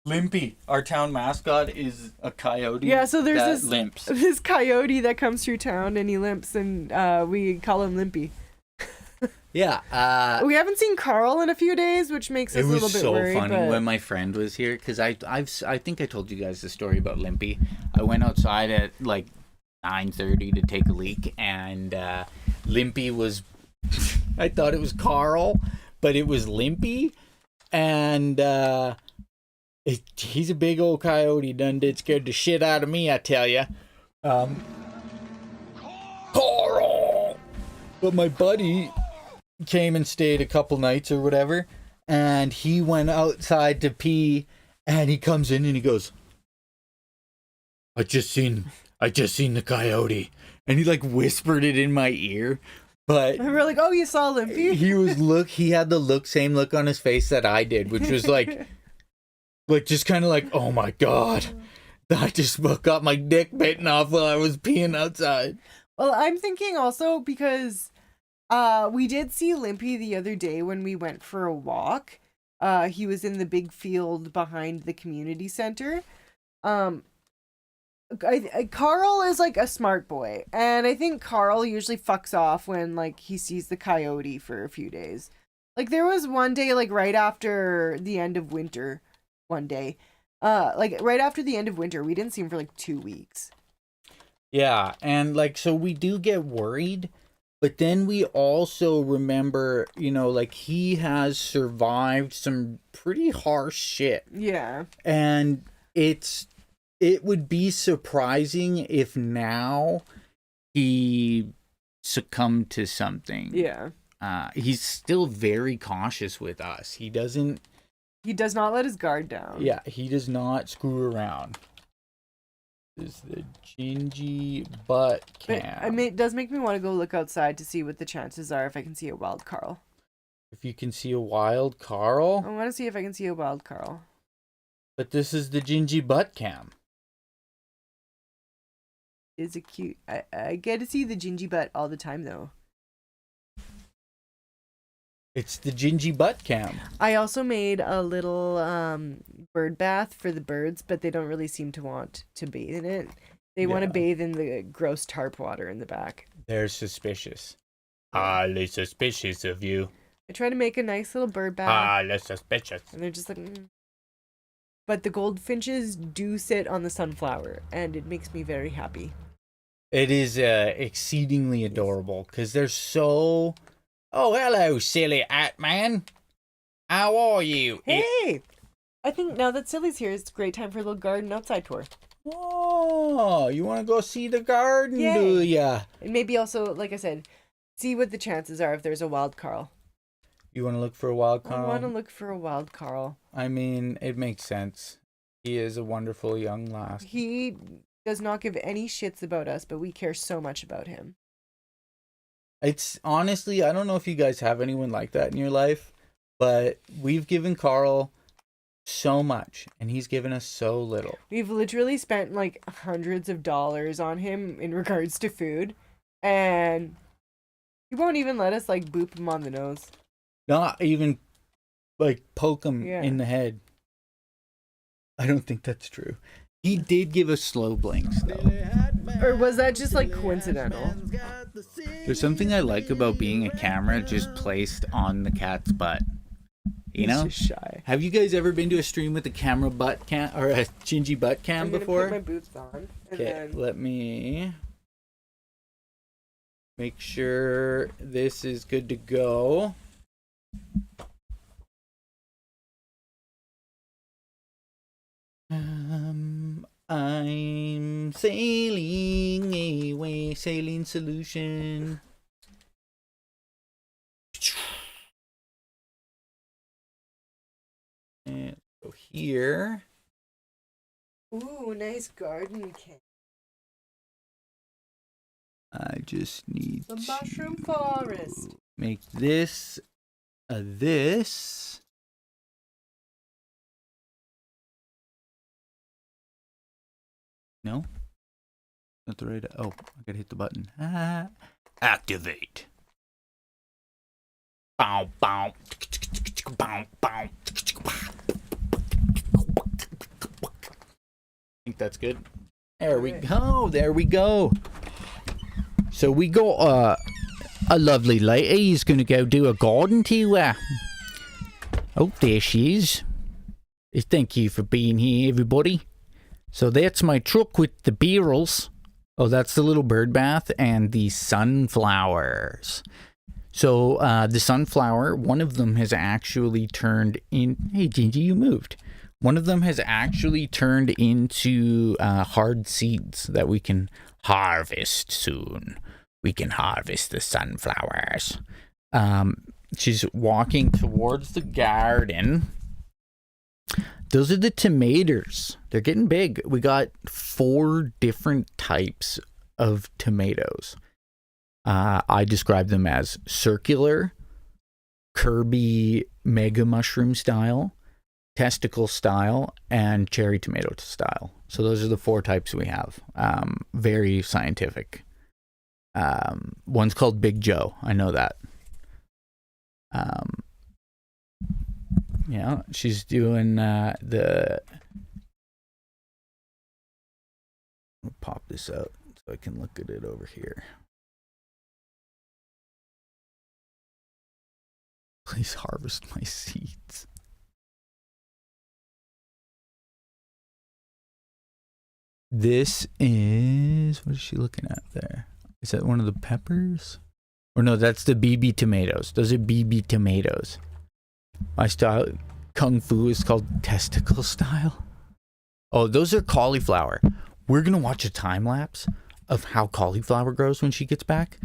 Speaker 2: Limpy. Our town mascot is a coyote.
Speaker 1: Yeah, so there's
Speaker 2: that
Speaker 1: this
Speaker 2: limps.
Speaker 1: this coyote that comes through town and he limps, and we call him Limpy.
Speaker 2: Yeah.
Speaker 1: We haven't seen Carl in a few days, which makes us
Speaker 2: It
Speaker 1: a little
Speaker 2: was
Speaker 1: bit
Speaker 2: so
Speaker 1: worried.
Speaker 2: funny
Speaker 1: But...
Speaker 2: when my friend was here, because I think I told you guys the story about Limpy. I went outside at like 9:30 to take a leak, and Limpy was I thought it was Carl, but it was Limpy, and he's a big old coyote. Done did scared the shit out of me, I tell ya. Carl. But my buddy came and stayed a couple nights or whatever, and he went outside to pee, and he comes in and he goes, I just seen the coyote, and he like whispered it in my ear, but
Speaker 1: and we're like, oh, you saw Limpy?
Speaker 2: he had the same look on his face that I did, which was like just kind of like, oh my god, I just got my dick bitten off while I was peeing outside.
Speaker 1: Well, I'm thinking also because we did see Limpy the other day when we went for a walk. He was in the big field behind the community center. Carl is like a smart boy, and I think Carl usually fucks off when like he sees the coyote for a few days. Like there was one day like right after the end of winter, we didn't see him for like 2 weeks.
Speaker 2: Yeah, and like so we do get worried, but then we also remember, like he has survived some pretty harsh shit.
Speaker 1: Yeah.
Speaker 2: And it would be surprising if now he succumbed to something.
Speaker 1: Yeah.
Speaker 2: He's still very cautious with us. He does not
Speaker 1: let his guard down.
Speaker 2: Yeah, he does not screw around. This is the Jinjee butt
Speaker 1: But
Speaker 2: cam.
Speaker 1: it does make me want to go look outside to see what the chances are if I can see a wild Carl.
Speaker 2: If you can see a wild Carl.
Speaker 1: I want to see if I can see a wild Carl.
Speaker 2: But this is the Jinjee butt cam.
Speaker 1: Is it cute? I get to see the Jinjee butt all the time though.
Speaker 2: It's the Jinjee butt cam.
Speaker 1: I also made a little bird bath for the birds, but they don't really seem to want to bathe in it. They want to
Speaker 2: Yeah.
Speaker 1: bathe in the gross tarp water in the back.
Speaker 2: They're suspicious. Highly suspicious of you.
Speaker 1: I try to make a nice little bird bath,
Speaker 2: Highly suspicious.
Speaker 1: and they're just like. Mm. But the goldfinches do sit on the sunflower, and it makes me very happy.
Speaker 2: It is exceedingly adorable because they're so. Oh, hello, silly hat man. How are you?
Speaker 1: Hey! I think now that Silly's here, it's a great time for a little garden outside tour.
Speaker 2: Oh, you want to go see the garden,
Speaker 1: Yay.
Speaker 2: do ya?
Speaker 1: And maybe also, like I said, see what the chances are if there's a wild Carl.
Speaker 2: You want to look for a wild
Speaker 1: I want to
Speaker 2: Carl?
Speaker 1: look for a wild Carl.
Speaker 2: I mean, it makes sense. He is a wonderful young lass.
Speaker 1: He does not give any shits about us, but we care so much about him.
Speaker 2: It's honestly, I don't know if you guys have anyone like that in your life, but we've given Carl so much and he's given us so little.
Speaker 1: We've literally spent like hundreds of dollars on him in regards to food, and he won't even let us like boop him on the nose.
Speaker 2: Not even like poke him
Speaker 1: Yeah.
Speaker 2: in the head. I don't think that's true. He did give us slow blinks though.
Speaker 1: Or was that just like coincidental?
Speaker 2: There's something I like about being a camera just placed on the cat's butt. You know?
Speaker 1: He's just shy.
Speaker 2: Have you guys ever been to a stream with a camera butt cam or a Jinjee butt cam
Speaker 1: I'm gonna
Speaker 2: before?
Speaker 1: put my boots on. And
Speaker 2: Okay,
Speaker 1: then...
Speaker 2: let me make sure this is good to go. I'm sailing away, sailing solution. And go here.
Speaker 1: Ooh, nice garden kit.
Speaker 2: I just need
Speaker 1: The
Speaker 2: to
Speaker 1: mushroom forest.
Speaker 2: make this a this. No? Not the right. Oh, I gotta hit the button. Ah. Activate. Bow, bow. Bow, bow. I think that's good. There we go. There we go. So we got a lovely lady is going to go do a garden tour. Oh, there she is. Thank you for being here, everybody. So that's my truck with the barrels. Oh, that's the little bird bath and the sunflowers. So the sunflower, one of them has actually turned in... Hey, Jinjee, you moved. One of them has actually turned into hard seeds that we can harvest soon. We can harvest the sunflowers. She's walking towards the garden. Those are the tomatoes. They're getting big. We got 4 different types of tomatoes. I describe them as circular, Kirby mega mushroom style, testicle style, and cherry tomato style. So those are the 4 types we have. Very scientific. One's called Big Joe. I know that. Yeah, she's doing the... I'll pop this out so I can look at it over here. Please harvest my seeds. This is... What is she looking at there? Is that one of the peppers? Or no, that's the BB tomatoes. Those are BB tomatoes. My style, Kung Fu, is called testicle style. Oh, those are cauliflower. We're going to watch a time lapse of how cauliflower grows when she gets back.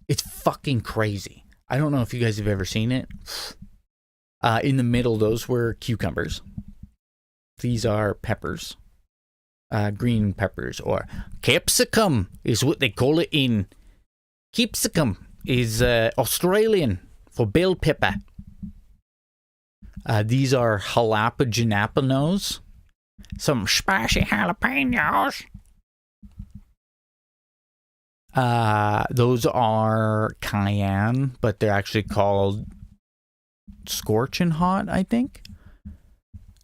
Speaker 2: It's fucking crazy. I don't know if you guys have ever seen it. In the middle, those were cucumbers. These are peppers. green peppers, or capsicum is what they call it in. Capsicum is Australian for bell pepper. These are jalapenos. Some spicy jalapenos. Those are cayenne, but they're actually called scorching hot, I think.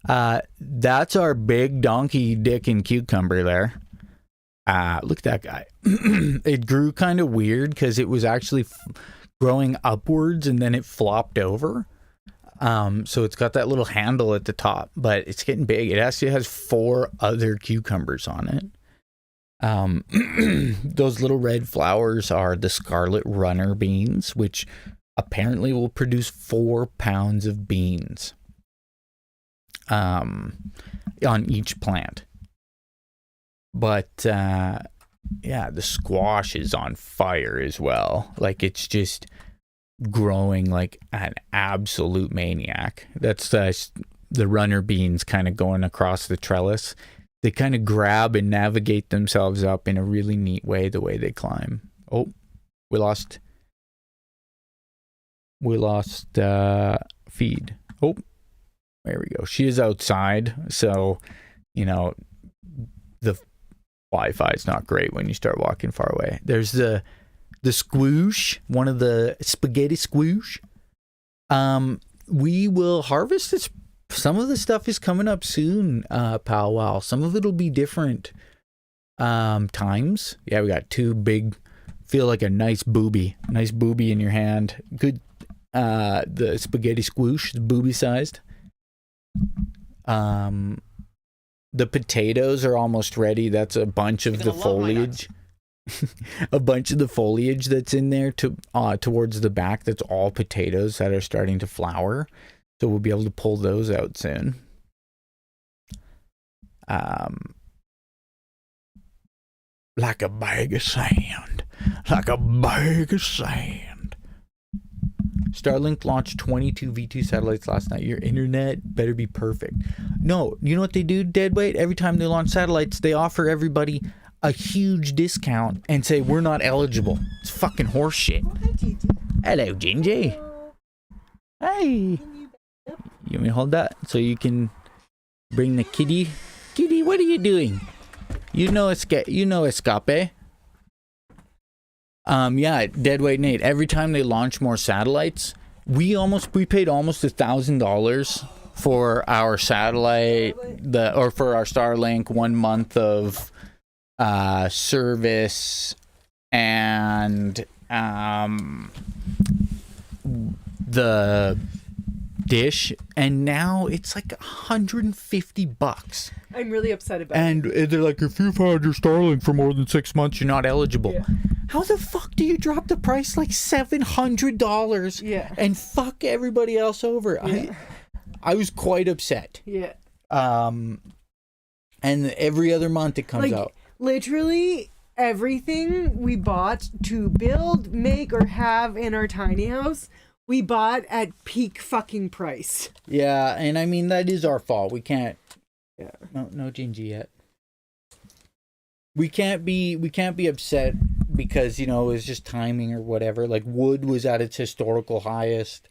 Speaker 2: That's our big donkey dick and cucumber there. Look at that guy. It grew kind of weird because it was actually growing upwards and then it flopped over. So it's got that little handle at the top, but it's getting big. It actually has 4 other cucumbers on it. Those little red flowers are the scarlet runner beans, which apparently will produce 4 pounds of beans on each plant. But yeah, the squash is on fire as well. Like, it's just growing like an absolute maniac. That's the runner beans kind of going across the trellis. They kind of grab and navigate themselves up in a really neat way, the way they climb. Oh, we lost feed. Oh, there we go. She is outside, so, you know, the Wi-Fi is not great when you start walking far away. There's the squoosh, one of the spaghetti squoosh. We will harvest this. Some of the stuff is coming up soon, powwow. Some of it'll be different times. Yeah, we got 2 big, feel like a nice booby in your hand. Good, the spaghetti squoosh, booby sized. The potatoes are almost ready. That's a bunch of the foliage. A bunch of the foliage that's in there towards the back. That's all potatoes that are starting to flower. So we'll be able to pull those out soon. Like a bag of sand. Like a bag of sand. Starlink launched 22 V2 satellites last night. Your internet better be perfect. No, you know what they do, Deadweight? Every time they launch satellites, they offer everybody a huge discount and say we're not eligible. It's fucking horseshit. Hello, Jinjee. Hey. You want me to hold that so you can bring the kitty? Kitty, what are you doing? You know escape. Yeah, Deadweight Nate. Every time they launch more satellites, we paid almost $1,000 for our satellite, for our Starlink 1 month of service, and the dish, and now it's like $150.
Speaker 1: I'm really upset about
Speaker 2: and
Speaker 1: it.
Speaker 2: They're like, if you've had your Starlink for more than 6 months, you're not eligible.
Speaker 1: Yeah.
Speaker 2: How the fuck do you drop the price like $700?
Speaker 1: Yeah.
Speaker 2: And fuck everybody else over?
Speaker 1: Yeah.
Speaker 2: I was quite upset.
Speaker 1: Yeah.
Speaker 2: And every other month it comes out.
Speaker 1: Literally everything we bought to build, make, or have in our tiny house, we bought at peak fucking price.
Speaker 2: Yeah, and I mean, that is our fault. We can't.
Speaker 1: Yeah.
Speaker 2: No Jinjee yet. We can't be upset because, you know, it was just timing or whatever. Like, wood was at its historical highest.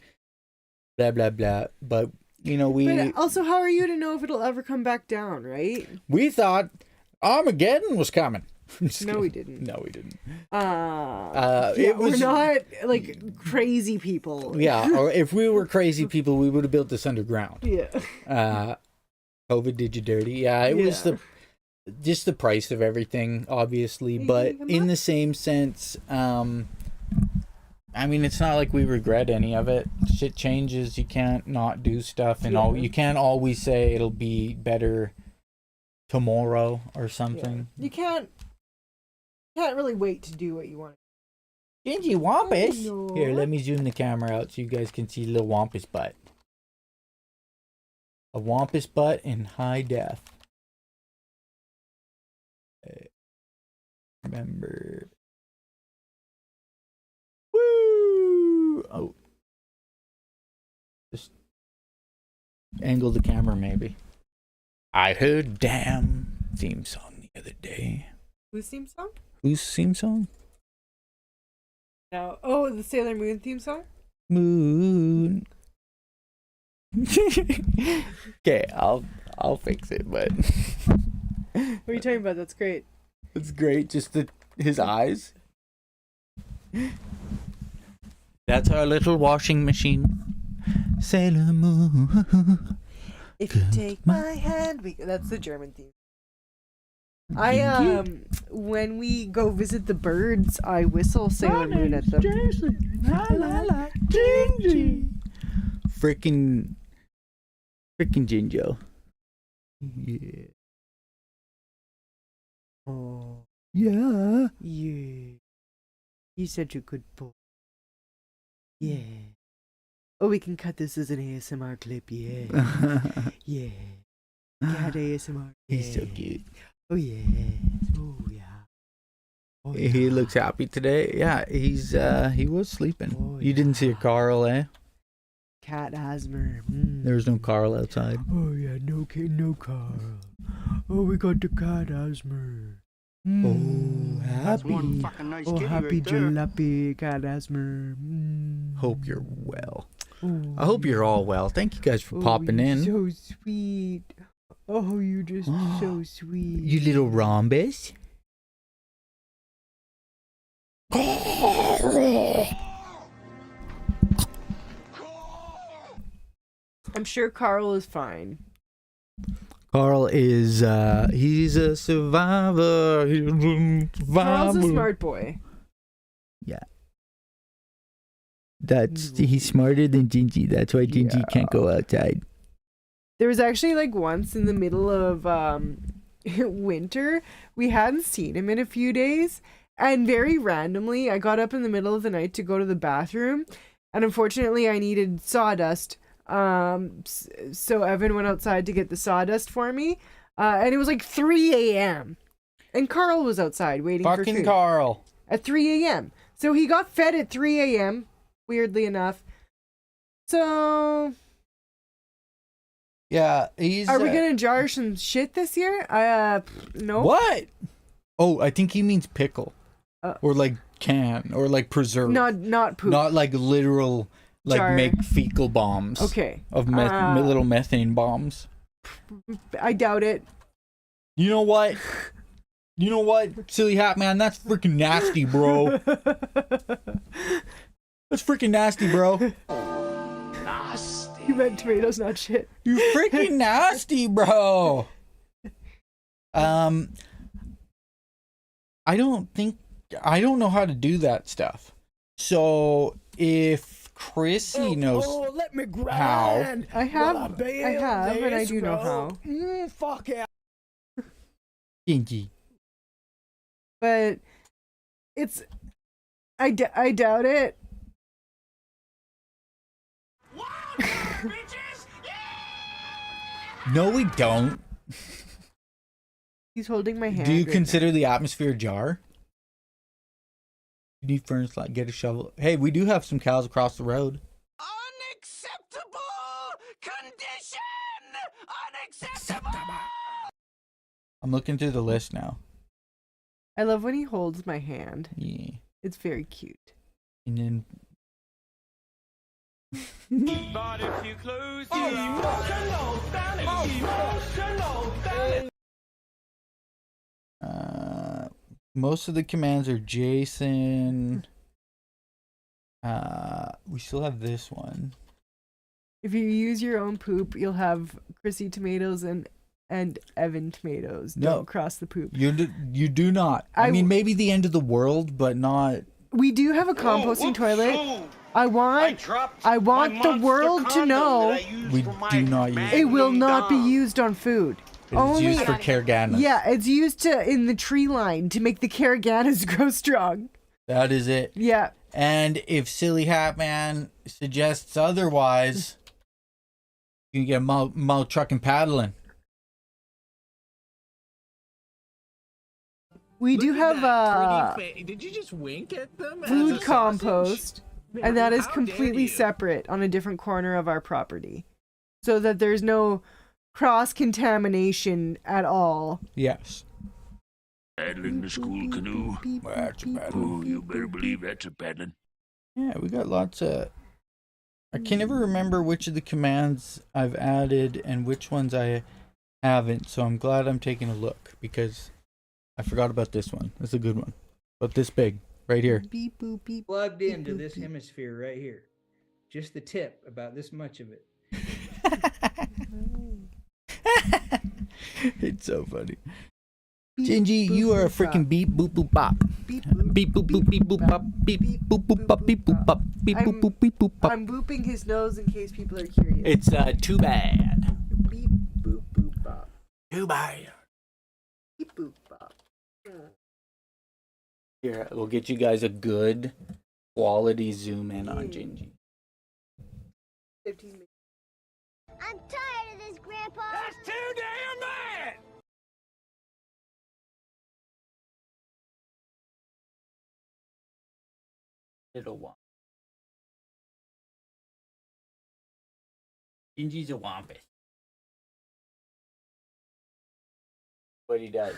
Speaker 2: Blah blah blah. But you know,
Speaker 1: But also, how are you to know if it'll ever come back down, right?
Speaker 2: we thought Armageddon was coming.
Speaker 1: No, we didn't.
Speaker 2: No, we didn't.
Speaker 1: It was, we're not like crazy people.
Speaker 2: Yeah, or if we were crazy people, we would have built this underground.
Speaker 1: Yeah.
Speaker 2: COVID did you dirty. Yeah, it was just the price of everything, obviously. But in the same sense, I mean, it's not like we regret any of it. Shit changes. You can't not do stuff, and you can't always say it'll be better tomorrow or something.
Speaker 1: Yeah. You can't really wait to do what you want.
Speaker 2: Jinjee Wampus.
Speaker 1: No.
Speaker 2: Here, let me zoom the camera out so you guys can see little Wampus butt. A Wampus butt in high def. Remember. Woo! Oh. Just angle the camera, maybe. I heard damn. theme song the other day.
Speaker 1: Whose theme song?
Speaker 2: Whose theme song?
Speaker 1: No. Oh, the Sailor Moon theme song?
Speaker 2: Moon. Okay, I'll fix it, but
Speaker 1: What are you talking about? That's great.
Speaker 2: it's great. Just his eyes. That's our little washing machine. Sailor Moon.
Speaker 1: If you take my hand, that's the German theme. When we go visit the birds, I whistle Sailor Moon at them.
Speaker 2: Jinjee. Freaking Jinjee. Yeah.
Speaker 1: Oh,
Speaker 2: Yeah.
Speaker 1: yeah. You're such a good boy. Yeah. Oh, we can cut this as an ASMR clip, yeah. Yeah. Cat ASMR.
Speaker 2: He's so
Speaker 1: yeah.
Speaker 2: cute.
Speaker 1: Oh, yeah. Oh, yeah. Oh,
Speaker 2: He
Speaker 1: yeah.
Speaker 2: looks happy today. Yeah, he was sleeping.
Speaker 1: Oh,
Speaker 2: You didn't see a Carl, eh?
Speaker 1: Cat asthma.
Speaker 2: There was no Carl outside.
Speaker 6: Oh yeah, no Carl. Oh, we got the cat asthma.
Speaker 2: Oh, happy.
Speaker 7: nice
Speaker 6: Oh, happy jalopy cat asthma.
Speaker 2: Hope you're well.
Speaker 6: Oh,
Speaker 2: I hope you're all well. Thank you guys for popping
Speaker 6: you're
Speaker 2: in.
Speaker 6: So sweet. Oh, you're just so sweet.
Speaker 2: You little rhombus.
Speaker 1: I'm sure Carl is fine.
Speaker 2: Carl is he's a survivor. He's a
Speaker 1: Carl's a
Speaker 2: survivor.
Speaker 1: smart boy.
Speaker 2: He's smarter than Jinjee. That's why Jinjee can't go outside.
Speaker 1: There was actually like once in the middle of winter, we hadn't seen him in a few days, and very randomly I got up in the middle of the night to go to the bathroom, and unfortunately I needed sawdust. So Evan went outside to get the sawdust for me, and it was like 3 a.m. and Carl was outside waiting for
Speaker 2: Fucking
Speaker 1: food
Speaker 2: Carl.
Speaker 1: at 3 a.m. So he got fed at 3 a.m. weirdly enough. So
Speaker 2: Yeah, he's.
Speaker 1: are we gonna jar some shit this year? No.
Speaker 2: What? Oh, I think he means pickle,
Speaker 1: Uh,
Speaker 2: or like can, or like preserve.
Speaker 1: Not poop.
Speaker 2: Not like literal, like
Speaker 1: Jar.
Speaker 2: make fecal bombs.
Speaker 1: Okay.
Speaker 2: Of little methane bombs.
Speaker 1: I doubt it.
Speaker 2: You know what? You know what, silly hat man? That's freaking nasty, bro. That's freaking nasty, bro.
Speaker 1: You meant tomatoes, not shit.
Speaker 2: You freaking nasty, bro. I don't know how to do that stuff. So if Krissy knows
Speaker 6: let me grind.
Speaker 2: how.
Speaker 1: I have,
Speaker 6: Well,
Speaker 1: and I do know how.
Speaker 6: Fuck yeah.
Speaker 2: Jinjee.
Speaker 1: But it's, I doubt it.
Speaker 2: No, we don't.
Speaker 1: He's holding my hand.
Speaker 2: Do you
Speaker 1: right
Speaker 2: consider the atmosphere a jar? You need furnace light. Get a shovel. Hey, we do have some cows across the road.
Speaker 6: Unacceptable condition. Unacceptable.
Speaker 2: I'm looking through the list now.
Speaker 1: now? I love when he holds my hand.
Speaker 2: Yeah.
Speaker 1: It's very cute.
Speaker 2: And then
Speaker 8: But if you close your eyes,
Speaker 2: most of the commands are Jason. We still have this one.
Speaker 1: If you use your own poop, you'll have Krissy tomatoes and Evan tomatoes.
Speaker 2: No.
Speaker 1: Don't cross the poop.
Speaker 2: You do not. I mean, maybe the end of the world, but not.
Speaker 1: We do have a composting toilet. I want the world to know
Speaker 2: We do not use.
Speaker 1: it will not be used on food.
Speaker 2: It's used for Caraganas.
Speaker 1: Yeah, it's used in the tree line to make the Caraganas grow strong.
Speaker 2: That is it.
Speaker 1: Yeah.
Speaker 2: And if Silly Hat Man suggests otherwise, you can get a mouth truck and paddling.
Speaker 1: We do have
Speaker 5: Did you just wink at them?
Speaker 1: food compost, and that is
Speaker 5: How dare
Speaker 1: completely
Speaker 5: you.
Speaker 1: separate on a different corner of our property. So that there's no cross contamination at all.
Speaker 2: Yes.
Speaker 9: Paddling the school canoe.
Speaker 2: That's a bad one.
Speaker 9: Oh, you better believe that's a paddling.
Speaker 2: Yeah, we got lots of... I can never remember which of the commands I've added and which ones I haven't, so I'm glad I'm taking a look, because I forgot about this one. It's a good one. But this big, right here.
Speaker 1: Beep boop beep.
Speaker 5: Plugged
Speaker 1: beep,
Speaker 5: into
Speaker 1: boop,
Speaker 5: this
Speaker 1: beep.
Speaker 5: hemisphere right here. Just the tip, about this much of it.
Speaker 2: It's so funny.
Speaker 1: Beep,
Speaker 2: Jinjee,
Speaker 1: boop,
Speaker 2: you are a
Speaker 1: boop,
Speaker 2: freaking
Speaker 1: bop.
Speaker 2: beep boop boop bop.
Speaker 1: Beep boop
Speaker 2: Beep boop boop beep boop bop. Beep boop boop bop beep boop bop. Beep boop boop beep boop bop.
Speaker 1: I'm booping his nose in case people are curious.
Speaker 2: It's too bad.
Speaker 1: Beep boop boop bop.
Speaker 2: Too bad.
Speaker 1: Beep boop bop.
Speaker 2: Here, we'll get you guys a good quality zoom in on Jinjee.
Speaker 1: 15 minutes.
Speaker 10: I'm tired of this, Grandpa.
Speaker 8: That's too damn bad!
Speaker 2: Little one. Jinjee's a wampus. What he does.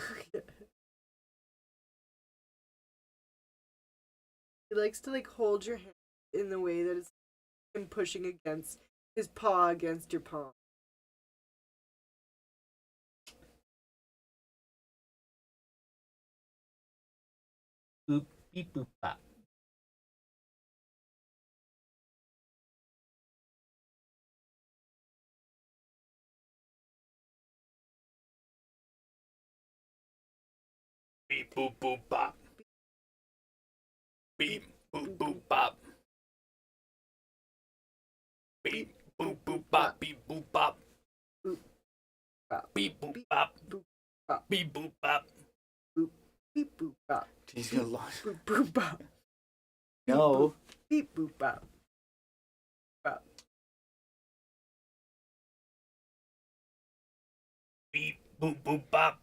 Speaker 1: He likes to like hold your hand in the way that it's him pushing against his paw against your palm.
Speaker 2: Boop beep boop bop. Beep boop boop bop. Beep boop boop bop. Beep boop boop bop. Beep boop bop.
Speaker 1: Boop, bop.
Speaker 2: Beep boop bop.
Speaker 1: Boop, bop.
Speaker 2: Beep boop bop.
Speaker 1: Beep boop bop.
Speaker 2: He's got a lot.
Speaker 1: Boop boop bop.
Speaker 2: No.
Speaker 1: Beep boop bop. Bop.
Speaker 2: Beep boop boop bop.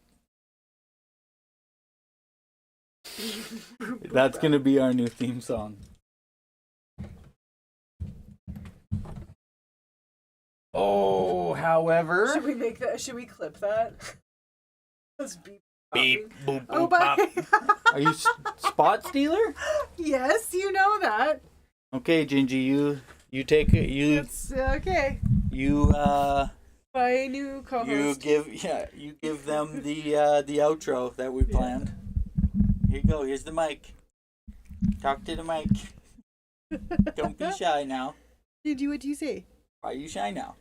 Speaker 2: That's gonna be our new theme song. Oh, however.
Speaker 1: Should we make that? Should we clip that? Let's beep.
Speaker 2: Beep boop
Speaker 1: Oh,
Speaker 2: boop
Speaker 1: bye.
Speaker 2: bop. Are you spot stealer?
Speaker 1: Yes, you know that.
Speaker 2: Okay, Jinjee, you take it.
Speaker 1: It's okay.
Speaker 2: You
Speaker 1: My new co-host.
Speaker 2: you give them the outro that we planned. Here you go. Here's the mic. Talk to the mic. Don't be shy now.
Speaker 1: Jinjee, what do you say?
Speaker 2: Why are you shy now?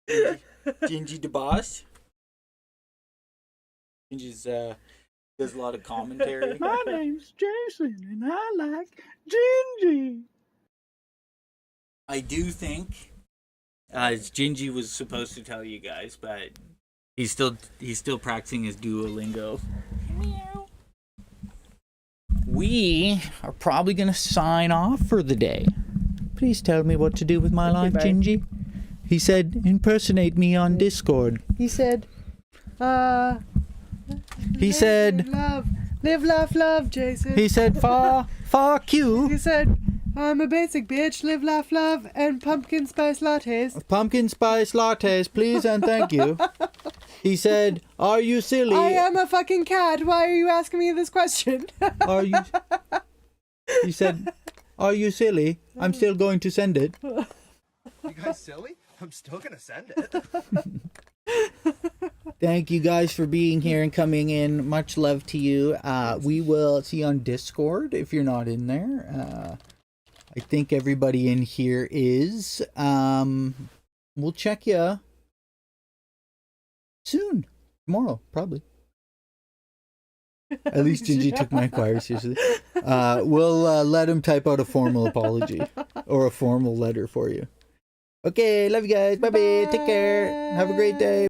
Speaker 2: Jinjee the boss. Jinjee's does a lot of commentary.
Speaker 6: My name's Jason, and I like Jinjee.
Speaker 2: I do think, as Jinjee was supposed to tell you guys, but he's still practicing his Duolingo. Meow. We are probably gonna sign off for the day. Please tell me what to do with my life,
Speaker 1: bye.
Speaker 2: Jinjee. He said, impersonate me on Discord.
Speaker 1: He said,
Speaker 2: He said,
Speaker 1: live, laugh, love, Jason.
Speaker 2: he said, fuck you.
Speaker 1: He said, I'm a basic bitch, live, laugh, love, and pumpkin spice lattes.
Speaker 2: Pumpkin spice lattes, please and thank you. He said, are you silly?
Speaker 1: I am a fucking cat. Why are you asking me this question?
Speaker 2: Are you? He said, are you silly? I'm still going to send it.
Speaker 6: You guys silly? I'm still gonna send it.
Speaker 2: Thank you guys for being here and coming in. Much love to you. We will see you on Discord if you're not in there. I think everybody in here is. We'll check you soon. Tomorrow, probably. At least Jinjee took my inquiry seriously. We'll let him type out a formal apology or a formal letter for you. Okay, love you guys. Bye-bye. Take care. Have a great day.